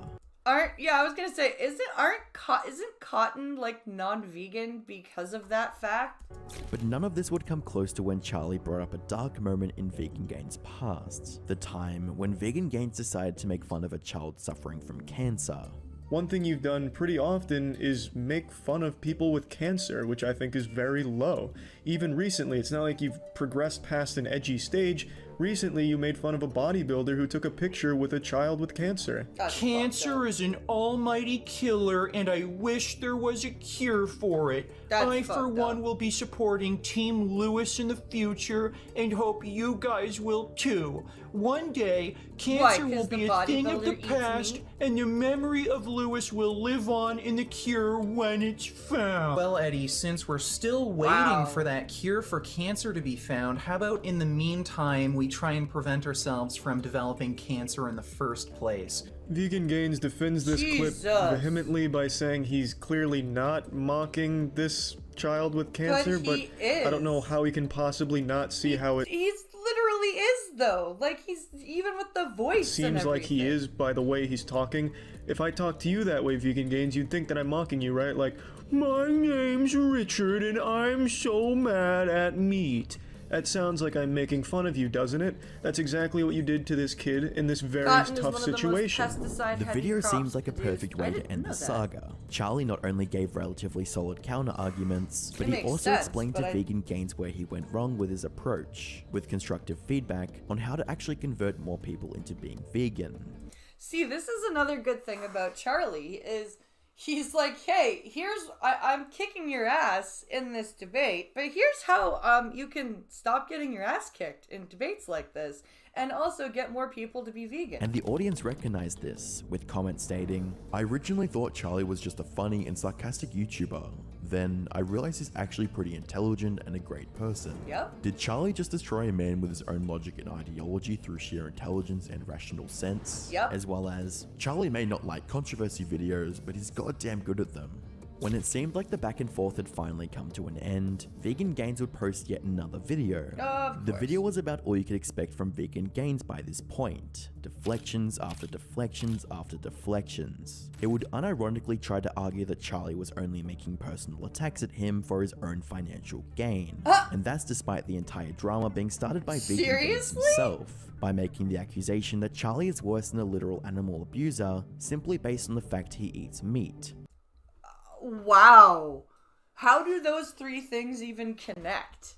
I was gonna say, isn't cotton like non-vegan because of that fact? But none of this would come close to when Charlie brought up a dark moment in Vegan Gains' past, the time when Vegan Gains decided to make fun of a child suffering from cancer. One thing you've done pretty often is make fun of people with cancer, which I think is very low. Even recently, it's not like you've progressed past an edgy stage. Recently, you made fun of a bodybuilder who took a picture with a child with cancer. Cancer is an almighty killer, and I wish there was a cure for it. I, for one, will be supporting Team Lewis in the future, and hope you guys will too. One day, cancer will be a thing of the past, and the memory of Lewis will live on in the cure when it's found. Well, Eddie, since we're still waiting for that cure for cancer to be found, how about in the meantime we try and prevent ourselves from developing cancer in the first place? Vegan Gains defends this clip vehemently by saying he's clearly not mocking this child with cancer, but I don't know how he can possibly not see how it... He's literally is, though. Like, he's even with the voice seems like he is by the way he's talking. If I talk to you that way, Vegan Gains, you'd think that I'm mocking you, right? Like, my name's Richard and I'm so mad at meat. That sounds like I'm making fun of you, doesn't it? That's exactly what you did to this kid in this very tough situation. The video seems like a perfect way to end the saga. Charlie not only gave relatively solid counter-arguments, but he also explained to Vegan Gains where he went wrong with his approach, with constructive feedback on how to actually convert more people into being vegan. See, this is another good thing about Charlie, is he's like, hey, I'm kicking your ass in this debate, but here's how you can stop getting your ass kicked in debates like this, and also get more people to be vegan. And the audience recognized this, with comments stating, I originally thought Charlie was just a funny and sarcastic YouTuber. Then I realized he's actually pretty intelligent and a great person. Yep. Did Charlie just destroy a man with his own logic and ideology through sheer intelligence and rational sense? Yep. As well as, Charlie may not like controversy videos, but he's goddamn good at them. When it seemed like the back and forth had finally come to an end, Vegan Gains would post yet another video. The video was about all you could expect from Vegan Gains by this point. Deflections after deflections after deflections. It would unironically try to argue that Charlie was only making personal attacks at him for his own financial gain. And that's despite the entire drama being started by Vegan Gains himself, by making the accusation that Charlie is worse than a literal animal abuser simply based on the fact he eats meat. Wow. How do those three things even connect?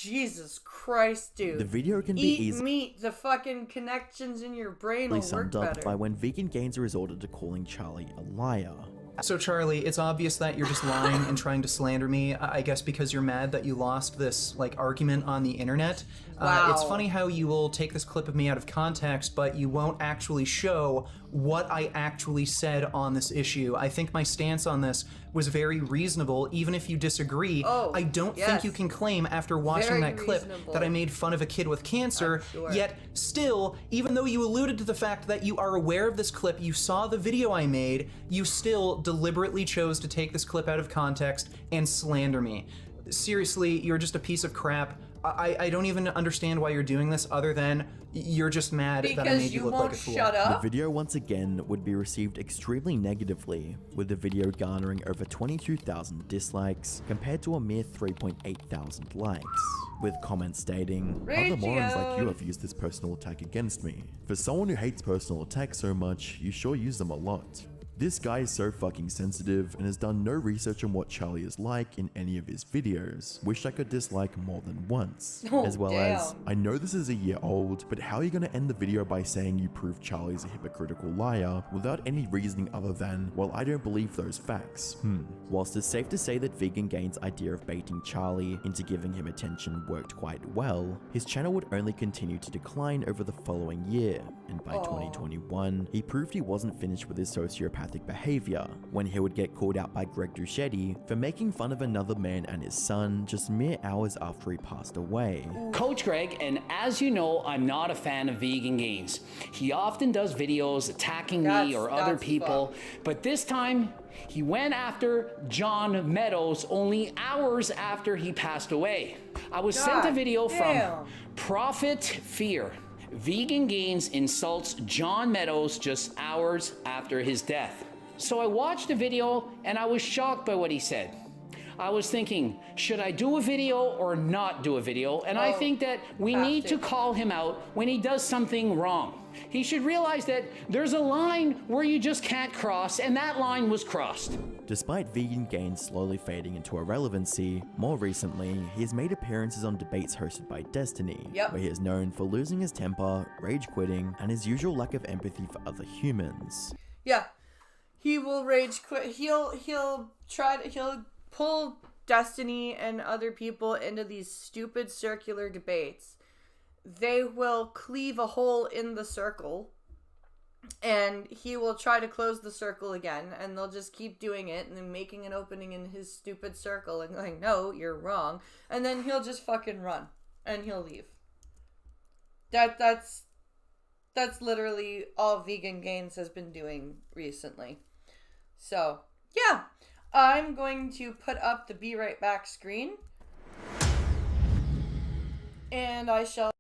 Jesus Christ, dude. The video can be easily meat, the fucking connections in your brain will work summed up better. by when Vegan Gains resorted to calling Charlie a liar. So Charlie, it's obvious that you're just lying and trying to slander me, I guess because you're mad that you lost this, argument on the internet. Wow. It's funny how you will take this clip of me out of context, but you won't actually show what I actually said on this issue. I think my stance on this was very reasonable, even if you disagree. I don't think you can claim after watching that clip that I made fun of a kid with cancer, yet still, even though you alluded to the fact that you are aware of this clip, you saw the video I made, you still deliberately chose to take this clip out of context and slander me. Seriously, you're just a piece of crap. I don't even understand why you're doing this other than you're just mad that I made you look like a fool. The video once again would be received extremely negatively, with the video garnering over 22,000 dislikes compared to a mere 3,800 likes, with comments stating, other morons like you have used this personal attack against me. For someone who hates personal attacks so much, you sure use them a lot. This guy is so fucking sensitive and has done no research on what Charlie is like in any of his videos. Wish I could dislike more than once. As well as, I know this is a year old, but how are you gonna end the video by saying you proved Charlie is a hypocritical liar without any reasoning other than, well, I don't believe those facts. Whilst it's safe to say that Vegan Gains' idea of baiting Charlie into giving him attention worked quite well, his channel would only continue to decline over the following year, and by 2021, he proved he wasn't finished with his sociopathic behavior, when he would get called out by Greg Duchetti for making fun of another man and his son just mere hours after he passed away. Coach Greg, and as you know, I'm not a fan of Vegan Gains. He often does videos attacking me or other people, but this time, he went after John Meadows only hours after he passed away. I was sent a video from Prophet Fear. Vegan Gains insults John Meadows just hours after his death. So I watched the video and I was shocked by what he said. I was thinking, should I do a video or not do a video? And I think that we need to call him out when he does something wrong. He should realize that there's a line where you just can't cross, and that line was crossed. Despite vegan gains slowly fading into irrelevancy, more recently, he has made appearances on debates hosted by Destiny, where he is known for losing his temper, rage quitting, and his usual lack of empathy for other humans. Yeah, he will rage quit. He'll pull Destiny and other people into these stupid circular debates. They will cleave a hole in the circle, and he will try to close the circle again, and they'll just keep doing it and then making an opening in his stupid circle and going, no, you're wrong. And then he'll just fucking run and he'll leave. That's literally all Vegan Gains has been doing recently. So, yeah. I'm going to put up the Be Right Back screen. And I shall...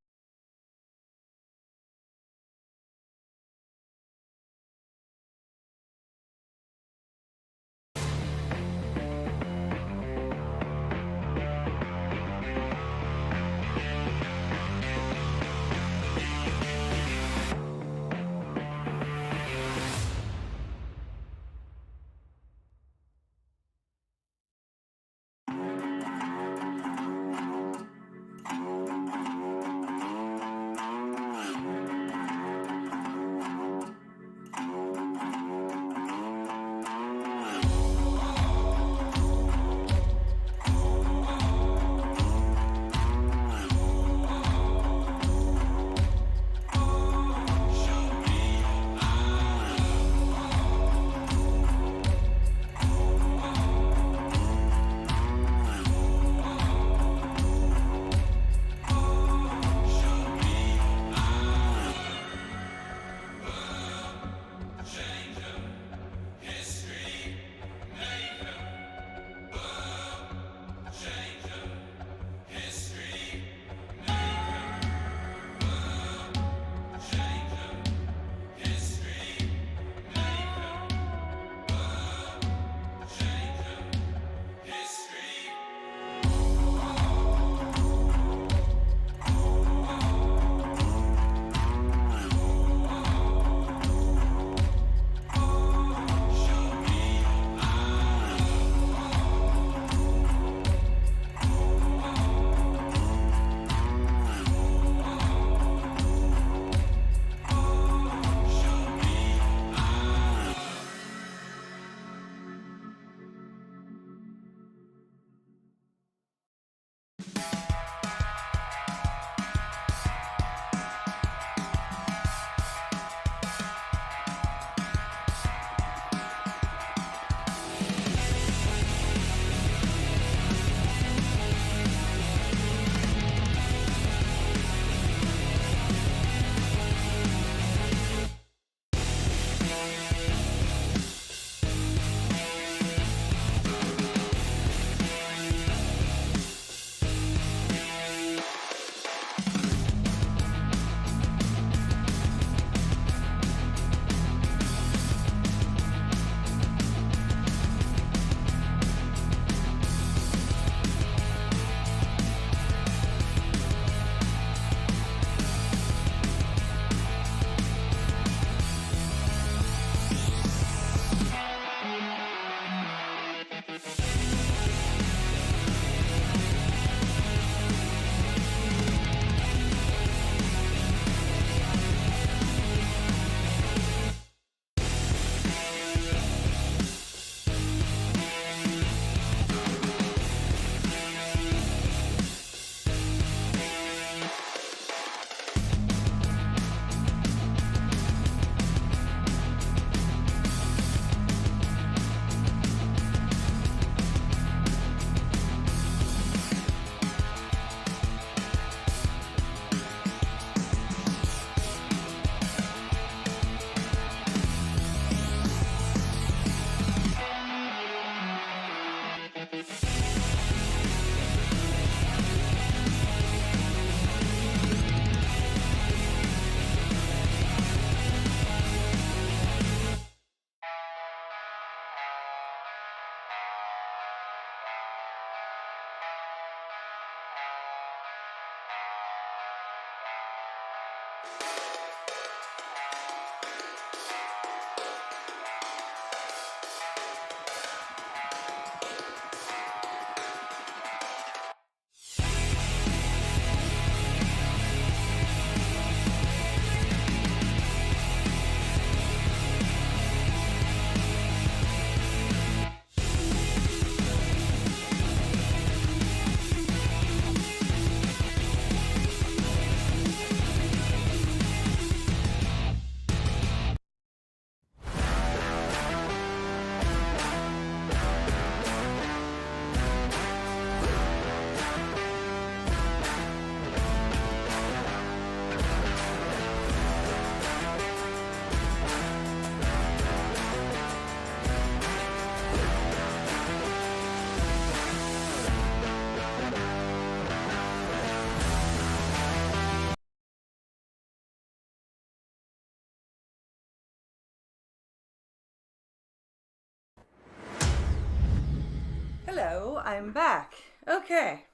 Hello, I'm back. Okay.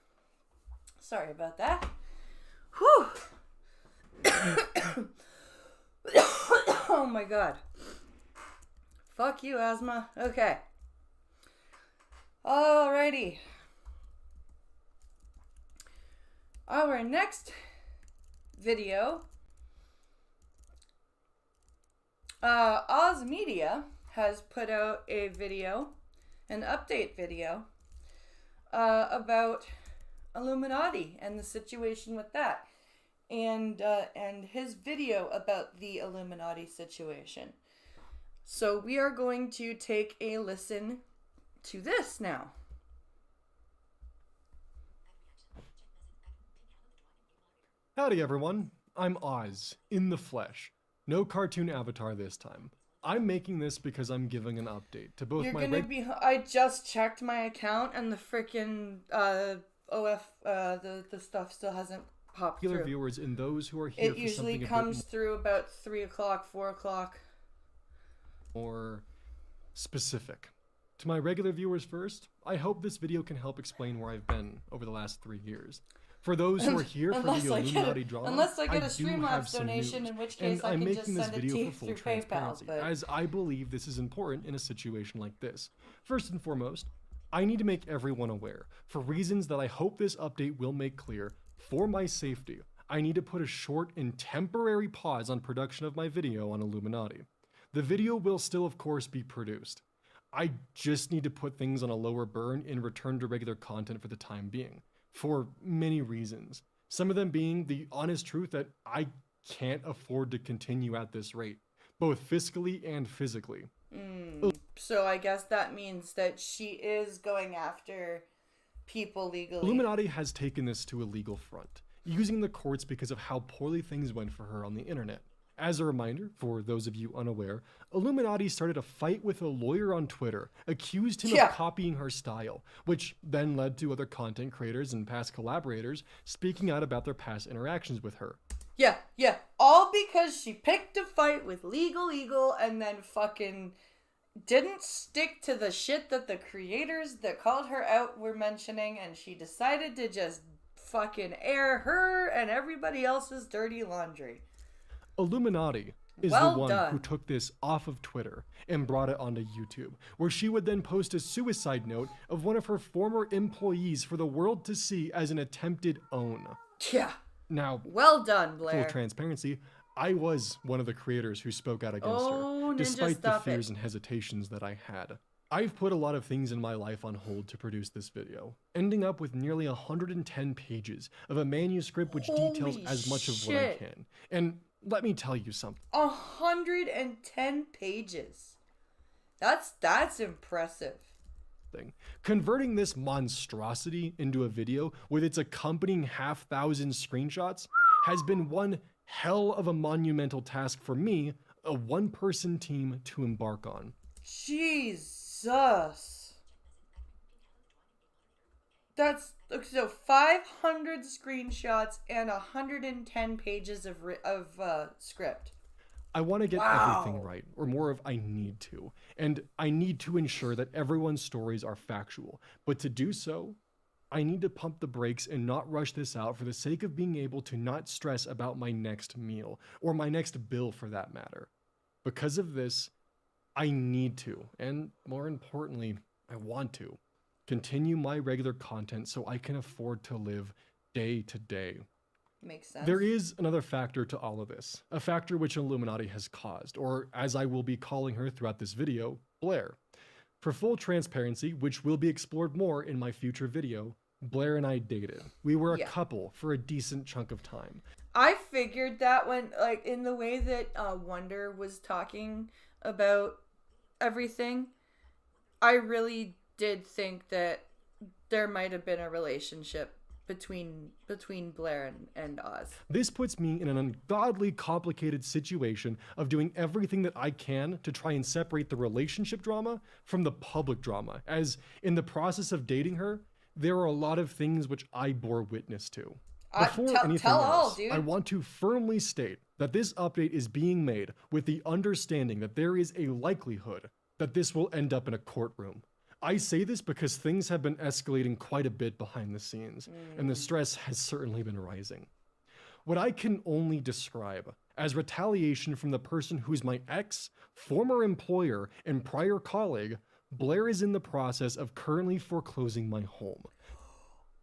Sorry about that. Whew. Oh my god. Fuck you, asthma. Okay. Alrighty. Our next video. Oz Media has put out a video, an update video, about Illuminati and the situation with that, and his video about the Illuminati situation. So we are going to take a listen to this now. Howdy everyone, I'm Oz, in the flesh. No cartoon avatar this time. I'm making this because I'm giving an update to both I just checked my account and the frickin' the stuff still hasn't popped through. Viewers and those who are here it usually comes through about 3 o'clock, 4 o'clock. More specific. To my regular viewers first, I hope this video can help explain where I've been over the last 3 years. For those who are here for the Illuminati drama, unless I get a Streamlabs donation, in which case I can just send it to you through PayPal. As I believe this is important in a situation like this. First and foremost, I need to make everyone aware, for reasons that I hope this update will make clear, for my safety, I need to put a short and temporary pause on production of my video on Illuminati. The video will still, of course, be produced. I just need to put things on a lower burn and return to regular content for the time being. For many reasons. Some of them being the honest truth that I can't afford to continue at this rate, both fiscally and physically. So I guess that means that she is going after people legally. Illuminati has taken this to a legal front, using the courts because of how poorly things went for her on the internet. As a reminder, for those of you unaware, Illuminati started a fight with a lawyer on Twitter, accused him of copying her style, which then led to other content creators and past collaborators speaking out about their past interactions with her. Yeah. All because she picked a fight with Legal Eagle and then fucking didn't stick to the shit that the creators that called her out were mentioning, and she decided to just fucking air her and everybody else's dirty laundry. Illuminati is the one who took this off of Twitter and brought it onto YouTube, where she would then post a suicide note of one of her former employees for the world to see as an attempted own. Yeah. Now, well done, Blair. Full transparency, I was one of the creators who spoke out against her, despite the fears and hesitations that I had. I've put a lot of things in my life on hold to produce this video, ending up with nearly 110 pages of a manuscript which details as much of what I can. And let me tell you something. 110 pages. That's impressive. Converting this monstrosity into a video with its accompanying 5,000 screenshots has been one hell of a monumental task for me, a one-person team to embark on. Jesus. That's so 500 screenshots and 110 pages of script. I want to get everything right, or more of I need to. And I need to ensure that everyone's stories are factual. But to do so, I need to pump the brakes and not rush this out for the sake of being able to not stress about my next meal, or my next bill for that matter. Because of this, I need to, and more importantly, I want to, continue my regular content so I can afford to live day to day. Makes sense. There is another factor to all of this, a factor which Illuminati has caused, or as I will be calling her throughout this video, Blair. For full transparency, which will be explored more in my future video, Blair and I dated. We were a couple for a decent chunk of time. I figured that when, like, in the way that Wonder was talking about everything, I really did think that there might have been a relationship between Blair and Oz. This puts me in an ungodly complicated situation of doing everything that I can to try and separate the relationship drama from the public drama, as in the process of dating her, there are a lot of things which I bore witness to. Before anything else, I want to firmly state that this update is being made with the understanding that there is a likelihood that this will end up in a courtroom. I say this because things have been escalating quite a bit behind the scenes, and the stress has certainly been rising. What I can only describe as retaliation from the person who's my ex, former employer, and prior colleague, Blair is in the process of currently foreclosing my home.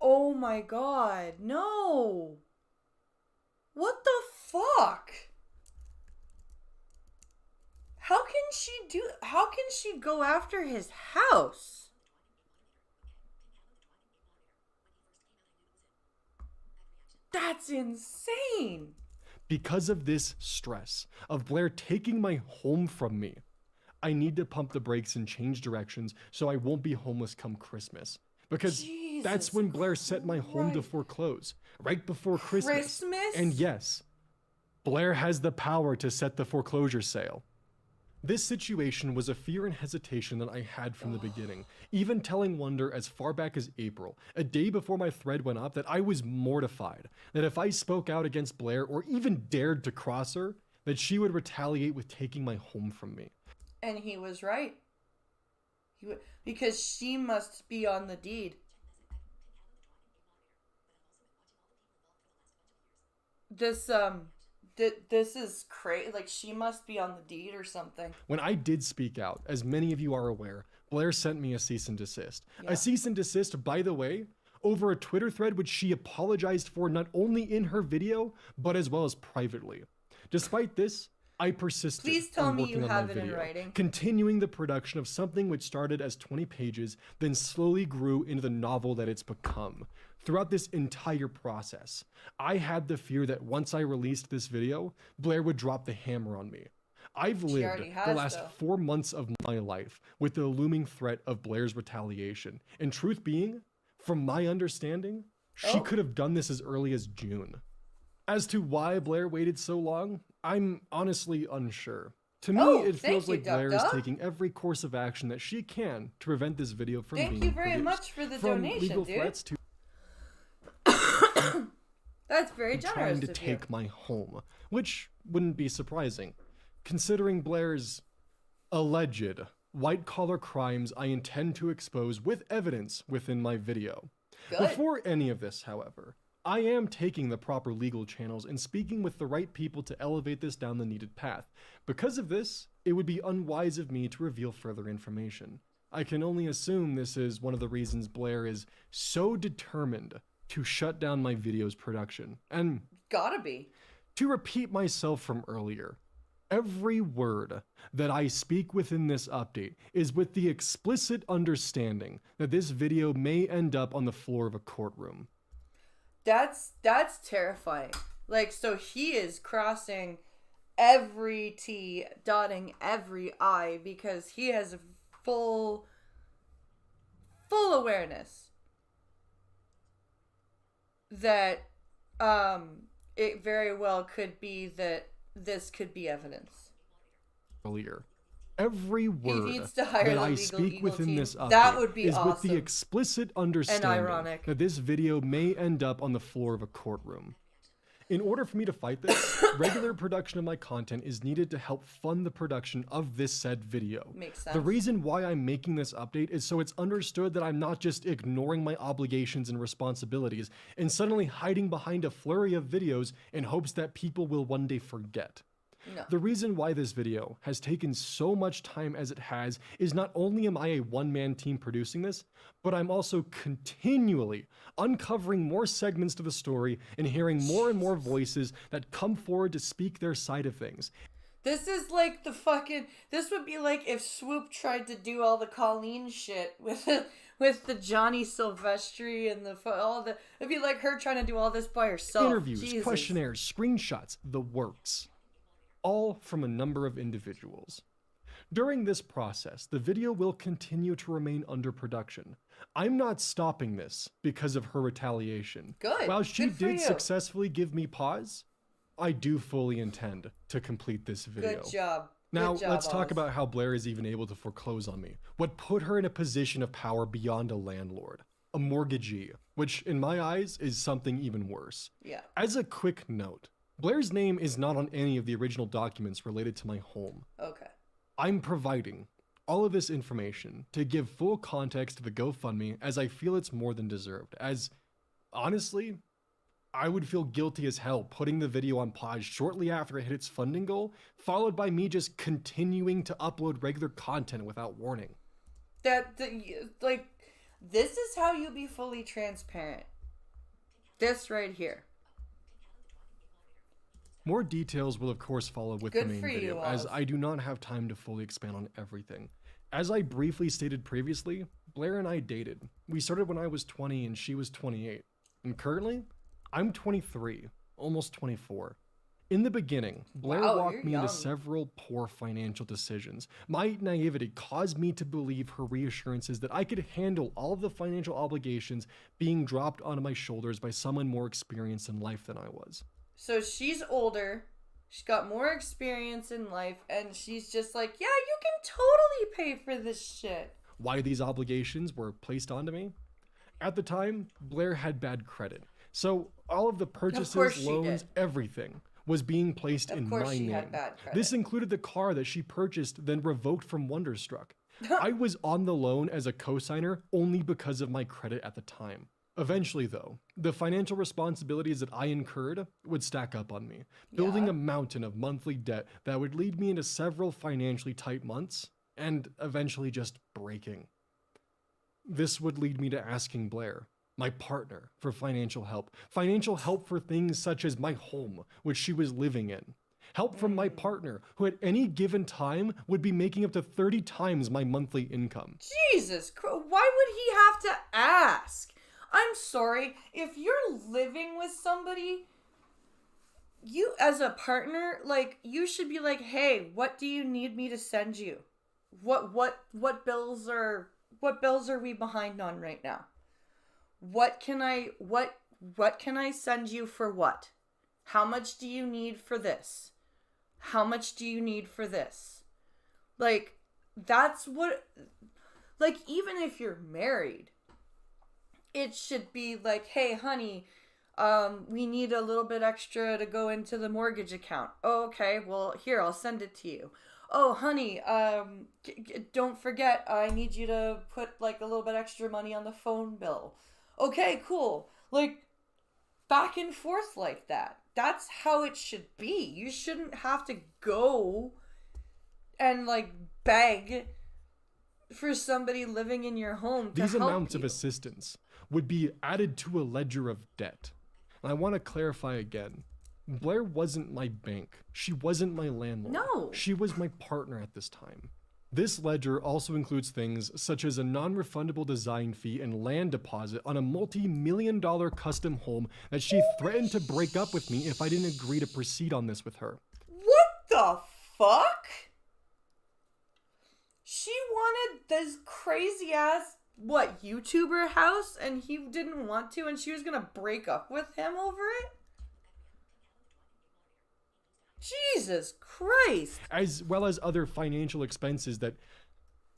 Oh my god, no! What the fuck? How can she go after his house? That's insane. Because of this stress of Blair taking my home from me, I need to pump the brakes and change directions so I won't be homeless come Christmas. Because that's when Blair set my home to foreclose, right before Christmas. And yes, Blair has the power to set the foreclosure sale. This situation was a fear and hesitation that I had from the beginning, even telling Wonder as far back as April, a day before my thread went up, that I was mortified that if I spoke out against Blair or even dared to cross her, that she would retaliate with taking my home from me. And he was right. Because she must be on the deed. This is crazy. Like, she must be on the deed or something. When I did speak out, as many of you are aware, Blair sent me a cease and desist. Yeah. A cease and desist, by the way, over a Twitter thread which she apologized for not only in her video, but as well as privately. Despite this, I persisted. Please tell on me working you on have my it in video, writing. continuing the production of something which started as 20 pages, then slowly grew into the novel that it's become. Throughout this entire process, I had the fear that once I released this video, Blair would drop the hammer on me. I've lived the last 4 months of my life with the looming threat of Blair's retaliation. And truth being, from my understanding, she could have done this as early as June. As to why Blair waited so long, I'm honestly unsure. To me, it feels like Blair is taking every course of action that she can to prevent this video from being produced. Thank you very much for the From donation, legal dude. threats to That's very generous trying to of take you. my home, which wouldn't be surprising, considering Blair's alleged white-collar crimes I intend to expose with evidence within my video. Good. Before any of this, however, I am taking the proper legal channels and speaking with the right people to elevate this down the needed path. Because of this, it would be unwise of me to reveal further information. I can only assume this is one of the reasons Blair is so determined to shut down my video's production. And gotta be. To repeat myself from earlier, every word that I speak within this update is with the explicit understanding that this video may end up on the floor of a courtroom. That's terrifying. Like, so he is crossing every T, dotting every I, because he has a full awareness that it very well could be that this could be evidence. Earlier, every word needs to hire that the I legal speak Eagle within team. this update That would be is with awesome. the explicit understanding ironic. that this video may end up on the floor of a courtroom. In order for me to fight this, regular production of my content is needed to help fund the production of this said video. Makes The sense. reason why I'm making this update is so it's understood that I'm not just ignoring my obligations and responsibilities and suddenly hiding behind a flurry of videos in hopes that people will one day forget. No. The reason why this video has taken so much time as it has is not only am I a one-man team producing this, but I'm also continually uncovering more segments to the story and hearing more and more voices that come forward to speak their side of things. This is like this would be like if Swoop tried to do all the Colleen shit with the Johnny Silvestri and it'd be like her trying to do all this by herself. Interviews, Jesus. questionnaires, screenshots, the works. All from a number of individuals. During this process, the video will continue to remain under production. I'm not stopping this because of her retaliation. Good. While she Good for did you. successfully give me pause, I do fully intend to complete this video. Good job. Now, Good job, let's talk Oz. about how Blair is even able to foreclose on me. What put her in a position of power beyond a landlord, a mortgagee, which in my eyes is something even worse. Yeah. As a quick note, Blair's name is not on any of the original documents related to my home. Okay. I'm providing all of this information to give full context to the GoFundMe, as I feel it's more than deserved, as honestly, I would feel guilty as hell putting the video on pause shortly after it hit its funding goal, followed by me just continuing to upload regular content without warning. Like, this is how you be fully transparent. This right here. More details will of course follow with the main video, you, as I do not have time to fully expand on everything. As I briefly stated previously, Blair and I dated. We started when I was 20 and she was 28. And currently, I'm 23, almost 24. In the beginning, Blair walked me into several poor financial decisions. My naivety caused me to believe her reassurances that I could handle all of the financial obligations being dropped onto my shoulders by someone more experienced in life than I was. So she's older, she's got more experience in life, and she's just like, yeah, you can totally pay for this shit. Why these obligations were placed onto me? At the time, Blair had bad credit. So all of the purchases, loans, everything was being placed in my name. This included the car that she purchased, then revoked from Wonderstruck. I was on the loan as a co-signer only because of my credit at the time. Eventually, though, the financial responsibilities that I incurred would stack up on me, building a mountain of monthly debt that would lead me into several financially tight months, and eventually just breaking. This would lead me to asking Blair, my partner, for financial help for things such as my home, which she was living in. Help from my partner, who at any given time would be making up to 30 times my monthly income. Jesus Christ, why would he have to ask? I'm sorry, if you're living with somebody, you as a partner, like, you should be like, hey, what do you need me to send you? What bills are we behind on right now? What can I send you for what? How much do you need for this? How much do you need for this? Like, that's what, like, even if you're married, it should be like, hey, honey, we need a little bit extra to go into the mortgage account. Oh, okay, well, here, I'll send it to you. Oh, honey, don't forget, I need you to put, like, a little bit extra money on the phone bill. Okay, cool. Like, back and forth like that. That's how it should be. You shouldn't have to go and, like, beg for somebody living in your home to These help amounts you. of assistance would be added to a ledger of debt. And I want to clarify again. Blair wasn't my bank. She wasn't my landlord. No. She was my partner at this time. This ledger also includes things such as a non-refundable design fee and land deposit on a multi-million-dollar custom home that she threatened to break up with me if I didn't agree to proceed on this with her. What the fuck? She wanted this crazy ass, what, YouTuber house, and he didn't want to, and she was gonna break up with him over it? Jesus Christ. As well as other financial expenses that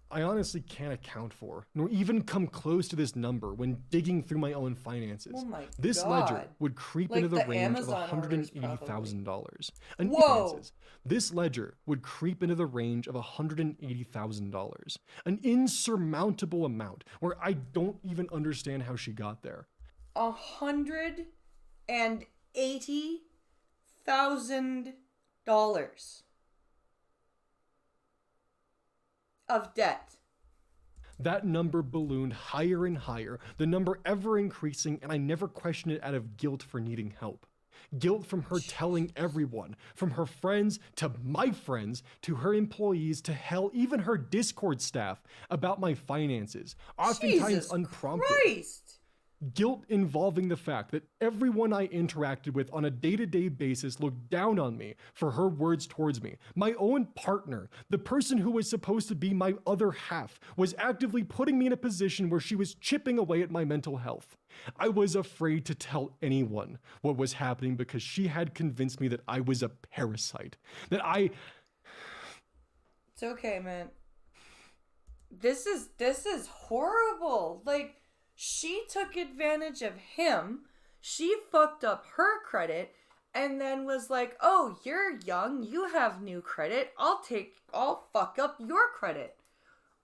I honestly can't account for, nor even come close to this number when digging through my own finances. Oh my This God. ledger would creep Like into the the range Amazon of $180,000. And Whoa. finances. This ledger would creep into the range of $180,000. An insurmountable amount where I don't even understand how she got there. $180,000 of debt. That number ballooned higher and higher, the number ever increasing, and I never questioned it out of guilt for needing help. Guilt from her telling everyone, from her friends to my friends, to her employees, to hell, even her Discord staff, about my finances, oftentimes Jesus unprompted. Christ. Guilt involving the fact that everyone I interacted with on a day-to-day basis looked down on me for her words towards me. My own partner, the person who was supposed to be my other half, was actively putting me in a position where she was chipping away at my mental health. I was afraid to tell anyone what was happening because she had convinced me that I was a parasite, that I... It's okay, man. This is horrible. Like, she took advantage of him. She fucked up her credit and then was like, "Oh, you're young. You have new credit. I'll fuck up your credit."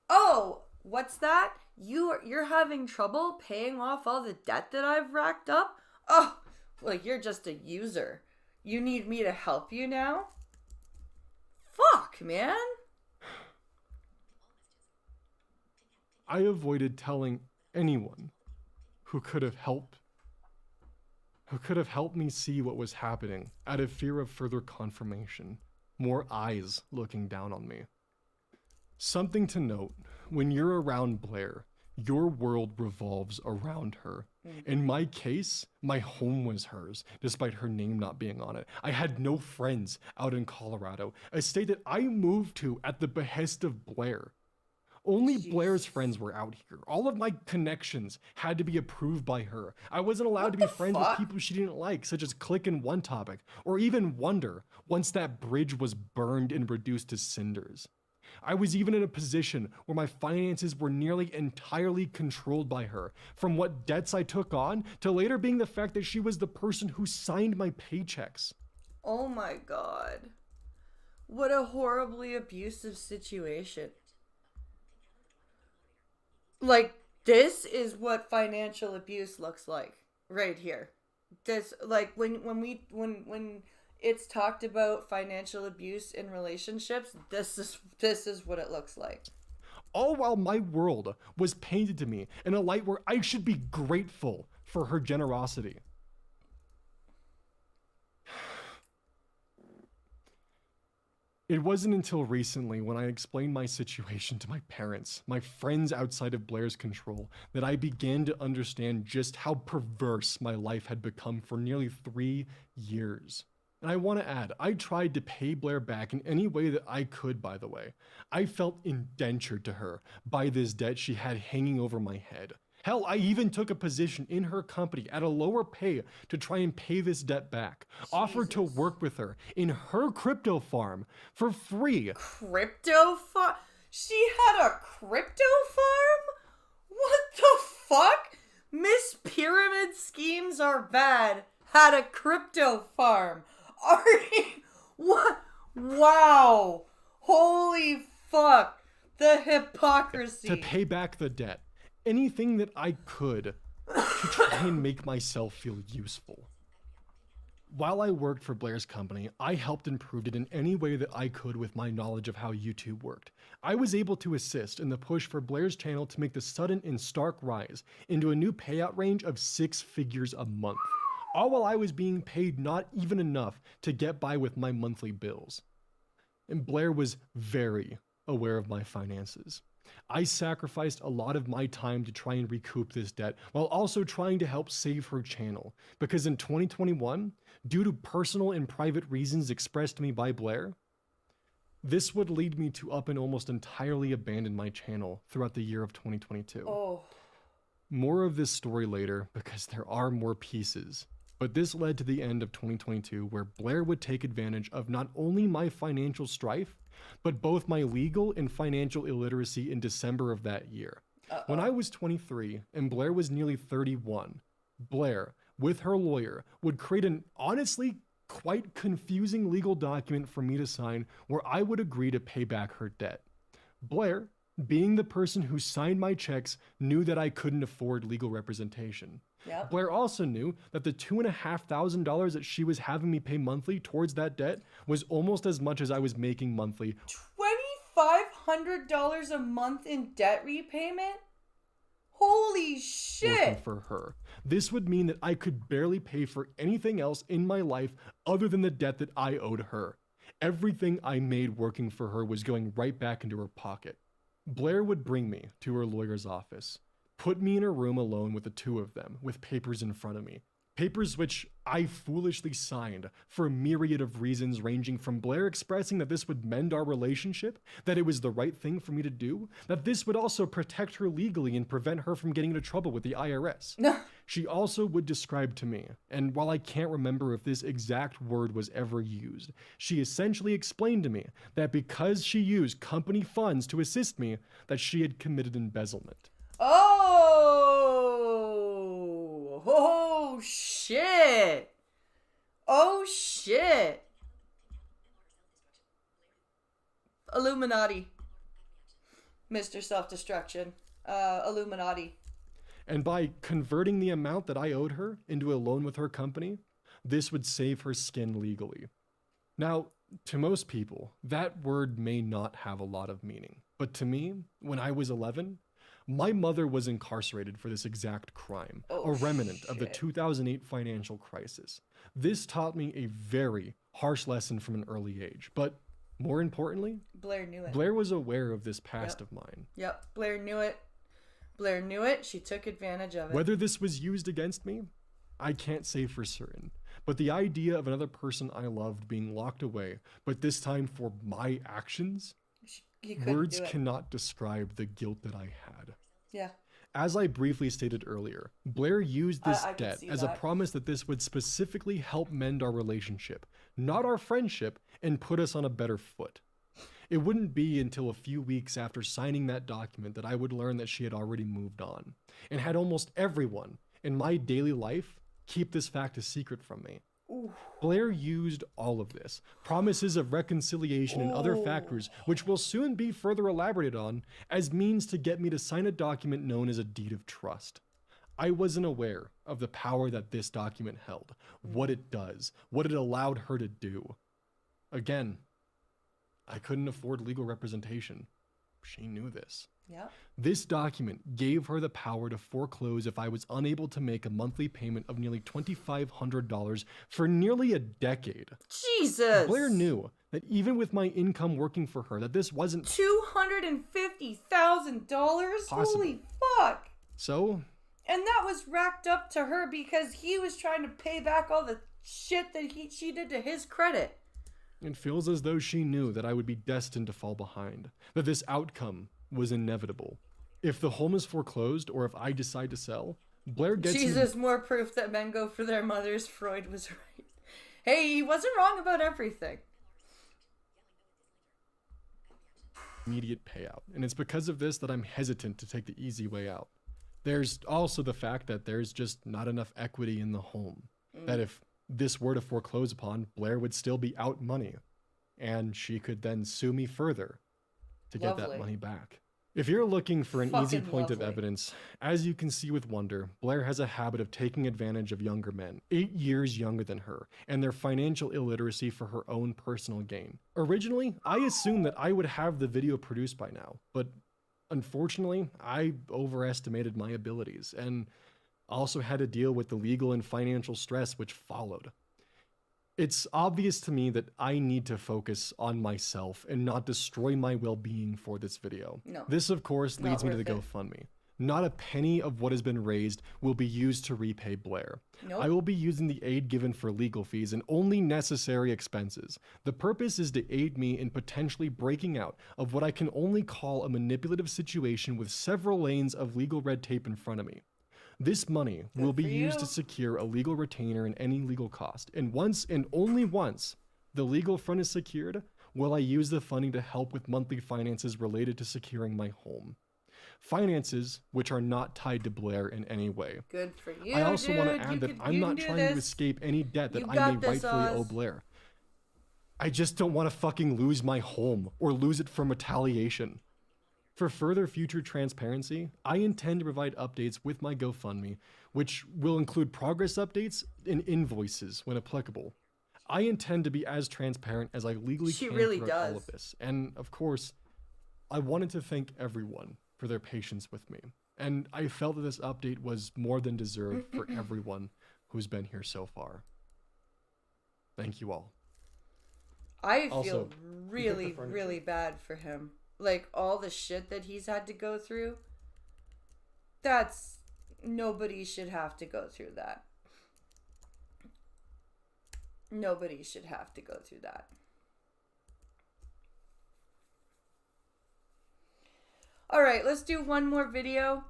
Oh, what's that? You're having trouble paying off all the debt that I've racked up? Oh, well, you're just a user. You need me to help you now? Fuck, man. I avoided telling anyone who could have helped me see what was happening out of fear of further confirmation, more eyes looking down on me. Something to note, when you're around Blair, your world revolves around her. In my case, my home was hers, despite her name not being on it. I had no friends out in Colorado, a state that I moved to at the behest of Blair. Only Blair's friends were out here. All of my connections had to be approved by her. I wasn't allowed to be friends with people she didn't like, such as Click in One Topic, or even Wonder, once that bridge was burned and reduced to cinders. I was even in a position where my finances were nearly entirely controlled by her, from what debts I took on to later being the fact that she was the person who signed my paychecks. Oh my god. What a horribly abusive situation. Like, this is what financial abuse looks like right here. This, like, when it's talked about financial abuse in relationships, this is what it looks like. All while my world was painted to me in a light where I should be grateful for her generosity. It wasn't until recently, when I explained my situation to my parents, my friends outside of Blair's control, that I began to understand just how perverse my life had become for nearly 3 years. And I want to add, I tried to pay Blair back in any way that I could, by the way. I felt indentured to her by this debt she had hanging over my head. Hell, I even took a position in her company at a lower pay to try and pay this debt back. Offered to work with her in her crypto farm for free. Crypto farm? She had a crypto farm? What the fuck? Miss Pyramid schemes are bad. Had a crypto farm. Are you... What? Wow. Holy fuck. The hypocrisy. To pay back the debt. Anything that I could to try and make myself feel useful. While I worked for Blair's company, I helped improve it in any way that I could with my knowledge of how YouTube worked. I was able to assist in the push for Blair's channel to make the sudden and stark rise into a new payout range of 6 figures a month, all while I was being paid not even enough to get by with my monthly bills. And Blair was very aware of my finances. I sacrificed a lot of my time to try and recoup this debt while also trying to help save her channel, because in 2021, due to personal and private reasons expressed to me by Blair, this would lead me to up and almost entirely abandon my channel throughout the year of 2022. Oh. More of this story later, because there are more pieces. But this led to the end of 2022, where Blair would take advantage of not only my financial strife, but both my legal and financial illiteracy in December of that year. When I was 23 and Blair was nearly 31, Blair, with her lawyer, would create an honestly quite confusing legal document for me to sign where I would agree to pay back her debt. Blair, being the person who signed my checks, knew that I couldn't afford legal representation. Yep. Blair also knew that the $2,500 that she was having me pay monthly towards that debt was almost as much as I was making monthly. $2,500 a month in debt repayment? Holy shit! Working for her. This would mean that I could barely pay for anything else in my life other than the debt that I owed her. Everything I made working for her was going right back into her pocket. Blair would bring me to her lawyer's office, put me in a room alone with the two of them, with papers in front of me. Papers which I foolishly signed for a myriad of reasons, ranging from Blair expressing that this would mend our relationship, that it was the right thing for me to do, that this would also protect her legally and prevent her from getting into trouble with the IRS. She also would describe to me, and while I can't remember if this exact word was ever used, she essentially explained to me that because she used company funds to assist me, that she had committed embezzlement. Oh shit. Oh shit. Illuminati. Mr. Self-Destruction. Illuminati. And by converting the amount that I owed her into a loan with her company, this would save her skin legally. Now, to most people, that word may not have a lot of meaning. But to me, when I was 11, my mother was incarcerated for this exact crime, a remnant of the 2008 financial crisis. This taught me a very harsh lesson from an early age. But more importantly, Blair knew it. Blair was aware of this past of mine. Yep, Blair knew it. Blair knew it. She took advantage of it. Whether this was used against me, I can't say for certain. But the idea of another person I loved being locked away, but this time for my actions, words cannot describe the guilt that I had. Yeah. As I briefly stated earlier, Blair used this debt as a promise that this would specifically help mend our relationship, not our friendship, and put us on a better foot. It wouldn't be until a few weeks after signing that document that I would learn that she had already moved on, and had almost everyone in my daily life keep this fact a secret from me. Ooh. Blair used all of this, promises of reconciliation and other factors, which will soon be further elaborated on, as means to get me to sign a document known as a deed of trust. I wasn't aware of the power that this document held, what it does, what it allowed her to do. Again, I couldn't afford legal representation. She knew this. Yep. This document gave her the power to foreclose if I was unable to make a monthly payment of nearly $2,500 for nearly a decade. Jesus! Blair knew that even with my income working for her, that this wasn't $250,000? Holy fuck! So? And that was racked up to her because he was trying to pay back all the shit that she did to his credit. It feels as though she knew that I would be destined to fall behind, that this outcome was inevitable. If the home is foreclosed or if I decide to sell, Blair gets Jesus, more proof that men go for their mothers. Freud was right. Hey, he wasn't wrong about everything. Immediate payout. And it's because of this that I'm hesitant to take the easy way out. There's also the fact that there's just not enough equity in the home. That if this were to foreclose upon, Blair would still be out money, and she could then sue me further to get that money back. If you're looking for an easy point of evidence, as you can see with Wonder, Blair has a habit of taking advantage of younger men, 8 years younger than her, and their financial illiteracy for her own personal gain. Originally, I assumed that I would have the video produced by now, but unfortunately, I overestimated my abilities, and also had to deal with the legal and financial stress which followed. It's obvious to me that I need to focus on myself and not destroy my well-being for this video. No. This, of course, leads me to the GoFundMe. Not a penny of what has been raised will be used to repay Blair. Nope. I will be using the aid given for legal fees and only necessary expenses. The purpose is to aid me in potentially breaking out of what I can only call a manipulative situation with several lanes of legal red tape in front of me. This money will be used to secure a legal retainer and any legal cost. And once and only once the legal front is secured, will I use the funding to help with monthly finances related to securing my home. Finances which are not tied to Blair in any way. Good for you, I also want to add you that I'm not trying to escape any debt that I may rightfully owe Blair. I just don't want to fucking lose my home or lose it from retaliation. For further future transparency, I intend to provide updates with my GoFundMe, which will include progress updates and invoices when applicable. I intend to be as transparent as I legally can throughout all of this. And of course, I wanted to thank everyone for their patience with me. And I felt that this update was more than deserved for everyone who's been here so far. Thank you all. I feel really, really bad for him. Like, all the shit that he's had to go through, nobody should have to go through that. Nobody should have to go through that. Alright, let's do one more video.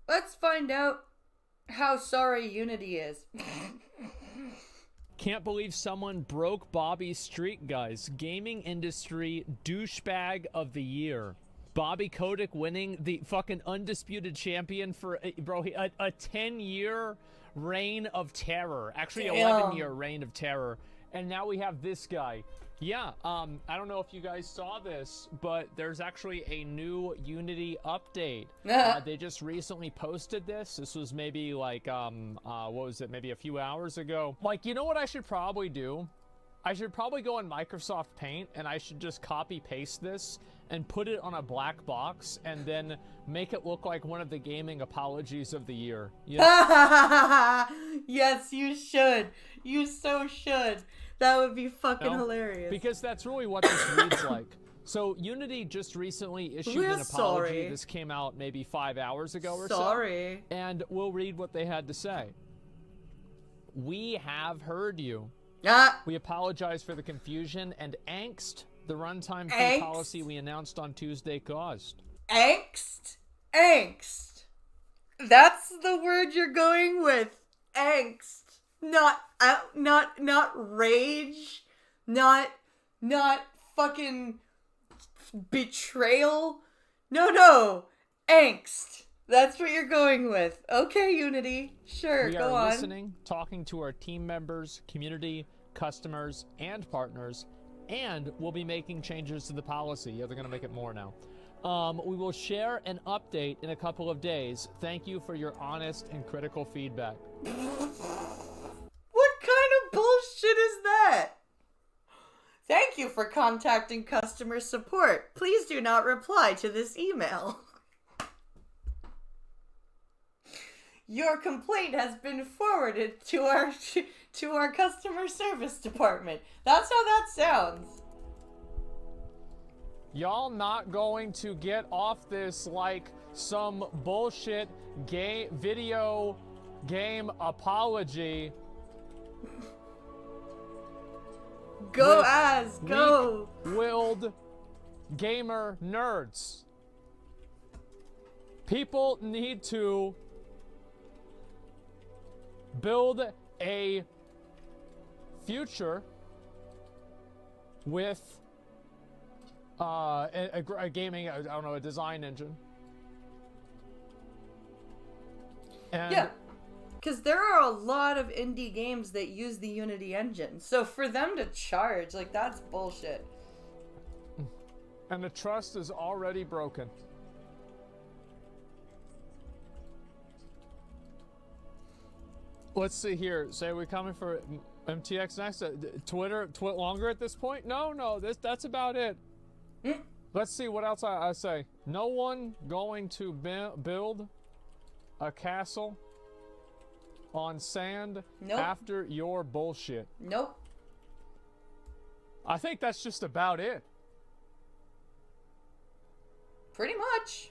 Let's find out how sorry Unity is. Can't believe someone broke Bobby's streak, guys. Gaming industry douchebag of the year. Bobby Kotick winning the fucking undisputed champion for, bro, a 10-year reign of terror. Actually, 11-year reign of terror. And now we have this guy Yeah, I don't know if you guys saw this, but there's actually a new Unity update. They just recently posted this. This was maybe like, what was it, maybe a few hours ago. Like, you know what I should probably do? I should probably go in Microsoft Paint and I should just copy paste this and put it on a black box and then make it look like one of the gaming apologies of the year. You know? Yes, you should. You so should. That would be fucking hilarious. Because that's really what this reads like. So Unity just recently issued an apology. Sorry. This came out maybe 5 hours ago or Sorry. so. And we'll read what they had to say. We have heard you. We apologize for the confusion and angst the runtime fee policy we announced on Tuesday caused. Angst? Angst. That's the word you're going with. Angst. Not rage. Not fucking betrayal. No. Angst. That's what you're going with. Okay, Unity. Sure, go on. We are listening, talking to our team members, community, customers, and partners, and we'll be making changes to the policy. Yeah, they're going to make it more now. We will share an update in a couple of days. Thank you for your honest and critical feedback. What kind of bullshit is that? Thank you for contacting customer support. Please do not reply to this email. Your complaint has been forwarded to our customer service department. That's how that sounds. Y'all not going to get off this like some bullshit video game apology. Go Az, go! Weak-willed gamer nerds. People need to build a future with a gaming, I don't know, a design engine. And yeah, because there are a lot of indie games that use the Unity engine. So for them to charge, like, that's bullshit. And the trust is already broken. Let's see here. Say we're coming for MTX next. Twitter longer at this point? No. That's about it. Let's see what else I say. No one going to build a castle on sand after your bullshit. Nope. I think that's just about it. Pretty much.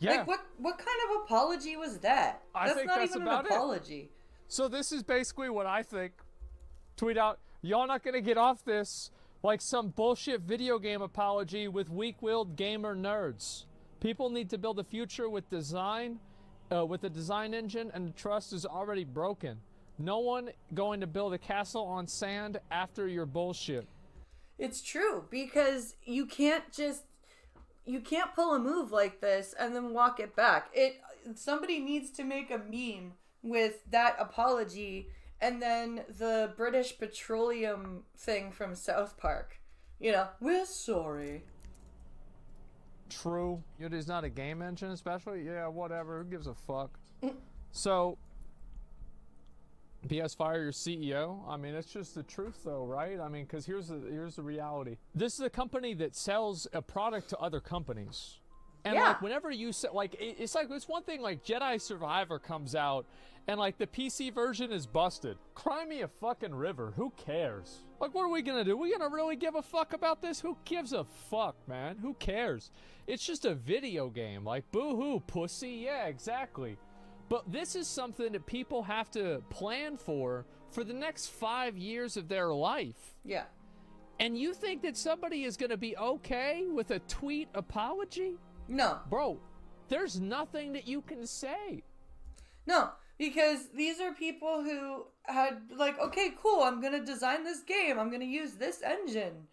Yeah. Like, what kind of apology was that? That's not even an apology. So this is basically what I think. Tweet out, y'all not gonna get off this like some bullshit video game apology with weak-willed gamer nerds. People need to build a future with design, with a design engine, and the trust is already broken. No one going to build a castle on sand after your bullshit. It's true, because you can't pull a move like this and then walk it back. Somebody needs to make a meme with that apology and then the British Petroleum thing from South Park. You know, we're sorry. True. Unity's not a game engine, especially. Yeah, whatever. Who gives a fuck? So, PS fire your CEO. I mean, it's just the truth, though, right? I mean, because here's the reality. This is a company that sells a product to other companies, and like whenever you say, like, it's one thing like Jedi Survivor comes out, and like the PC version is busted. Cry me a fucking river. Who cares? Like, what are we gonna do? We gonna really give a fuck about this? Who gives a fuck, man? Who cares? It's just a video game. Like, boo-hoo, pussy. Yeah, exactly. But this is something that people have to plan for the next 5 years of their life. Yeah. And you think that somebody is going to be okay with a tweet apology? No. Bro, there's nothing that you can say. No, because these are people who had, like, okay, cool, I'm going to design this game. I'm going to use this engine.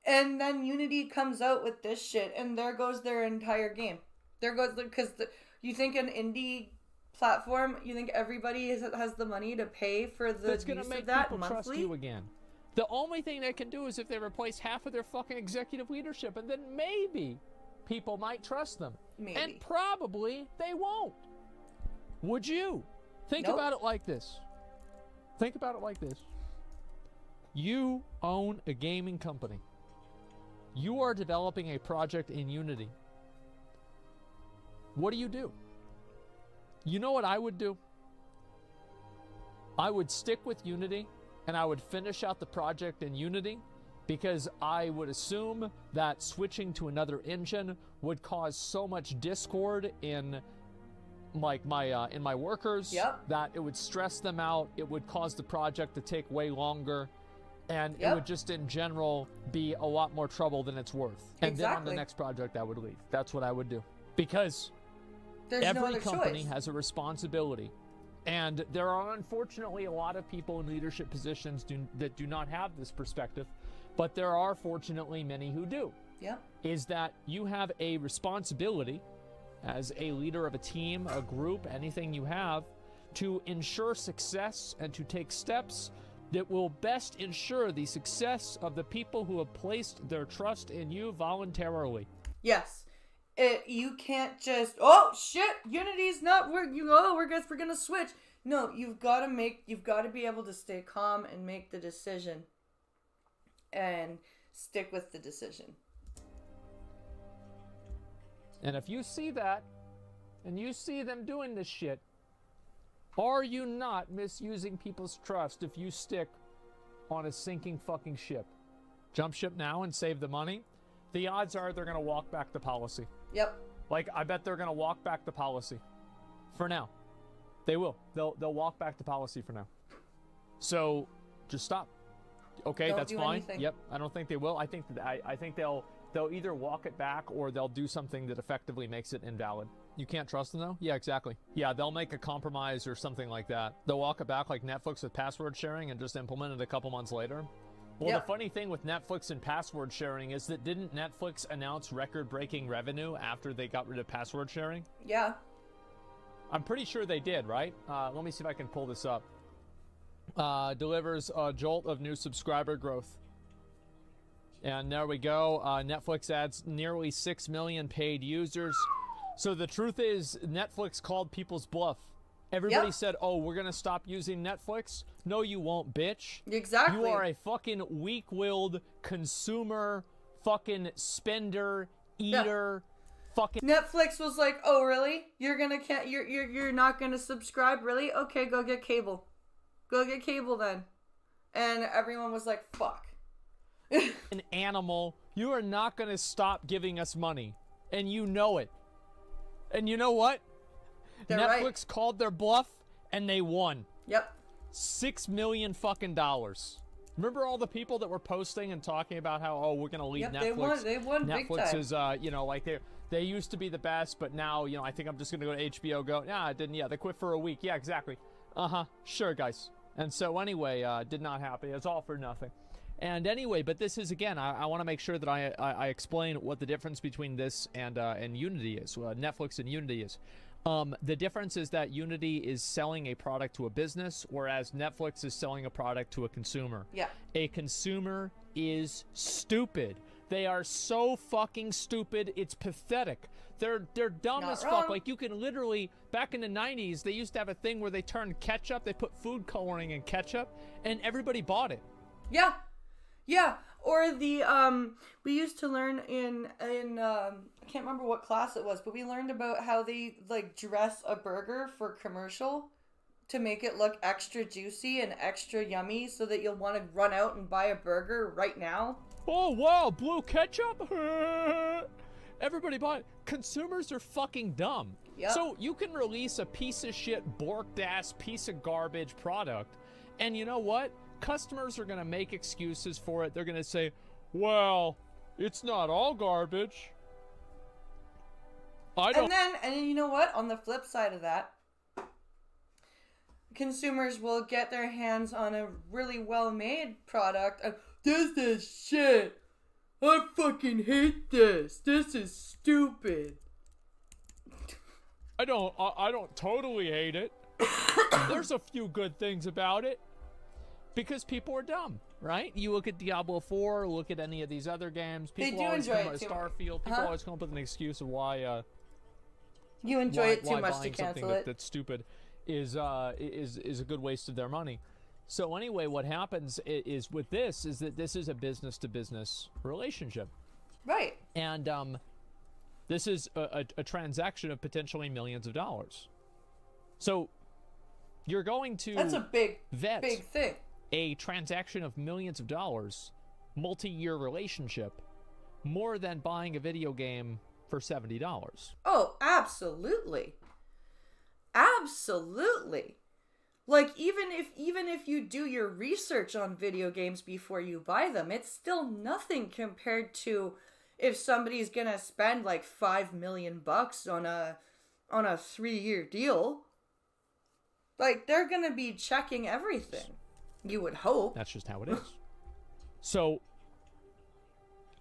And then Unity comes out with this shit, and there goes their entire game. There goes, because you think an indie platform, you think everybody has the money to pay for the use of that monthly? Trust you again. The only thing they can do is if they replace half of their fucking executive leadership, and then maybe people might trust them. Maybe. And probably they won't. Would you? Think Nope. about it like this. Think about it like this. You own a gaming company. You are developing a project in Unity. What do? You know what I would do? I would stick with Unity, and I would finish out the project in Unity, because I would assume that switching to another engine would cause so much discord in like my workers that it would stress them out. It would cause the project to take way longer, and it would just in general be a lot more trouble than it's worth. And then on the next project I would leave. That's what I would do, because every company has a responsibility. And there are unfortunately a lot of people in leadership positions that do not have this perspective, but there are fortunately many who do. Yeah. Is that you have a responsibility as a leader of a team, a group, anything you have, to ensure success and to take steps that will best ensure the success of the people who have placed their trust in you voluntarily. Yes. You can't just, oh shit, Unity's not, we're gonna switch. No, you've got to be able to stay calm and make the decision and stick with the decision. And if you see that, and you see them doing this shit, are you not misusing people's trust if you stick on a sinking fucking ship? Jump ship now and save the money? The odds are they're going to walk back the policy. Yep. Like, I bet they're going to walk back the policy. For now. They will. They'll walk back the policy for now. So, just stop. Okay, Don't that's do fine. anything. Yep, I don't think they will. I think they'll either walk it back or they'll do something that effectively makes it invalid. You can't trust them though? Yeah, exactly. Yeah, they'll make a compromise or something like that. They'll walk it back like Netflix with password sharing and just implement it a couple months later. Well, The funny thing with Netflix and password sharing is that didn't Netflix announce record-breaking revenue after they got rid of password sharing? Yeah. I'm pretty sure they did, right? Let me see if I can pull this up. Delivers a jolt of new subscriber growth. And there we go. Netflix adds nearly 6 million paid users. So the truth is, Netflix called people's bluff. Everybody said, oh, we're going to stop using Netflix. No, you won't, bitch. Exactly. You are a fucking weak-willed consumer, fucking spender, eater, fucking... Netflix was like, oh, really? You're not going to subscribe? Really? Okay, go get cable. Go get cable then. And everyone was like, fuck. An animal. You are not going to stop giving us money. And you know it. And you know what? They're Netflix called their bluff, and they won. Yep. $6 million fucking dollars. Remember all the people that were posting and talking about how, oh, we're gonna leave Netflix. They won big Netflix time. is, like they used to be the best, but now, I think I'm just gonna go to HBO. Go, nah, it didn't. Yeah, they quit for a week. Yeah, exactly. Sure, guys. And so anyway, did not happen. It's all for nothing. And anyway, but this is, again, I want to make sure that I explain what the difference between this and Unity is. Netflix and Unity is. The difference is that Unity is selling a product to a business, whereas Netflix is selling a product to a consumer. Yeah. A consumer is stupid. They are so fucking stupid, it's pathetic. They're dumb Not as wrong. fuck. Like, you can literally, back in the 90s, they used to have a thing where they turned ketchup, they put food coloring in ketchup, and everybody bought it. Yeah. Yeah. Or the, we used to learn in I can't remember what class it was, but we learned about how they, like, dress a burger for commercial to make it look extra juicy and extra yummy so that you'll want to run out and buy a burger right now. Oh, wow, blue ketchup? Everybody bought it. Consumers are fucking dumb. Yep. So you can release a piece of shit, borked-ass piece of garbage product, and you know what? Customers are going to make excuses for it. They're going to say, well, it's not all garbage. And then you know what? On the flip side of that, consumers will get their hands on a really well-made product. This is shit. I fucking hate this. This is stupid. I don't totally hate it. There's a few good things about it. Because people are dumb. right? You look at Diablo 4, look at any of these other games. People They do always enjoy come it too Starfield. People always come up with an excuse of why. You enjoy it too why much to buying cancel something it. that's stupid is a good waste of their money. So anyway, what happens is with this is that this is a business to business relationship, right? And this is a transaction of potentially millions of dollars. So you're going to that's a big thing. A transaction of millions of dollars, multi-year relationship, more than buying a video game for $70. Oh, absolutely. Absolutely. Like even if you do your research on video games before you buy them, it's still nothing compared to if somebody's going to spend like $5 million on a 3-year deal. Like they're going to be checking everything. You would hope. That's just how it is. So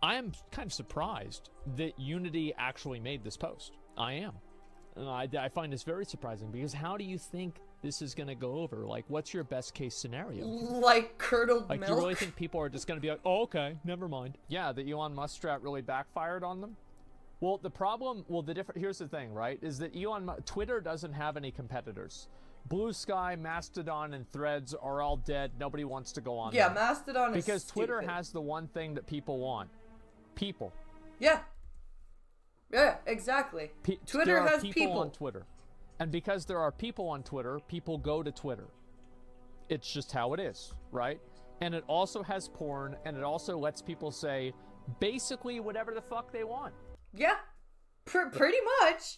I am kind of surprised that Unity actually made this post. I am. And I find this very surprising because how do you think this is going to go over? Like, what's your best case scenario? Like curdled milk? Do you really think people are just going to be like, oh, okay, never mind? Yeah, the Elon Musk strat really backfired on them? Well, here's the thing, right? Is that Twitter doesn't have any competitors. Blue Sky, Mastodon, and Threads are all dead. Nobody wants to go on Yeah, them. Mastodon is because Twitter stupid. has the one thing that people want. People. Yeah. Yeah, exactly. Twitter has people on Twitter. And because there are people on Twitter, people go to Twitter. It's just how it is, right? And it also has porn, and it also lets people say basically whatever the fuck they want. Yeah. Pretty much.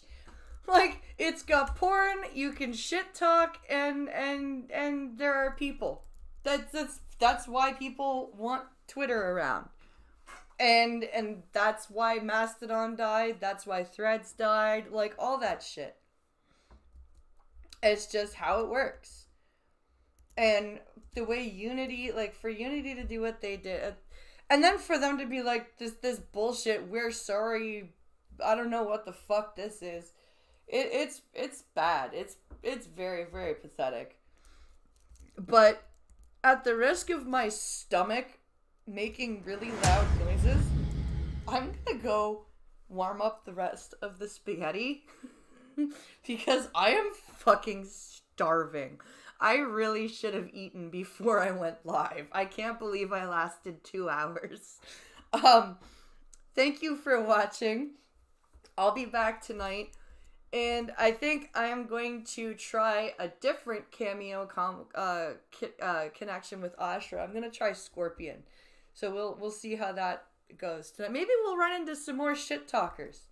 Like, it's got porn, you can shit talk, and there are people. That's why people want Twitter around. And that's why Mastodon died, that's why Threads died, like all that shit. It's just how it works. And the way Unity, like for Unity to do what they did, and then for them to be like, this bullshit, we're sorry, I don't know what the fuck this is. It's bad. It's very, very pathetic. But at the risk of my stomach making really loud noises, I'm gonna go warm up the rest of the spaghetti because I am fucking starving. I really should have eaten before I went live. I can't believe I lasted 2 hours. Thank you for watching. I'll be back tonight. And I think I am going to try a different cameo connection with Ashra. I'm going to try Scorpion. So we'll see how that goes tonight. Maybe we'll run into some more shit talkers.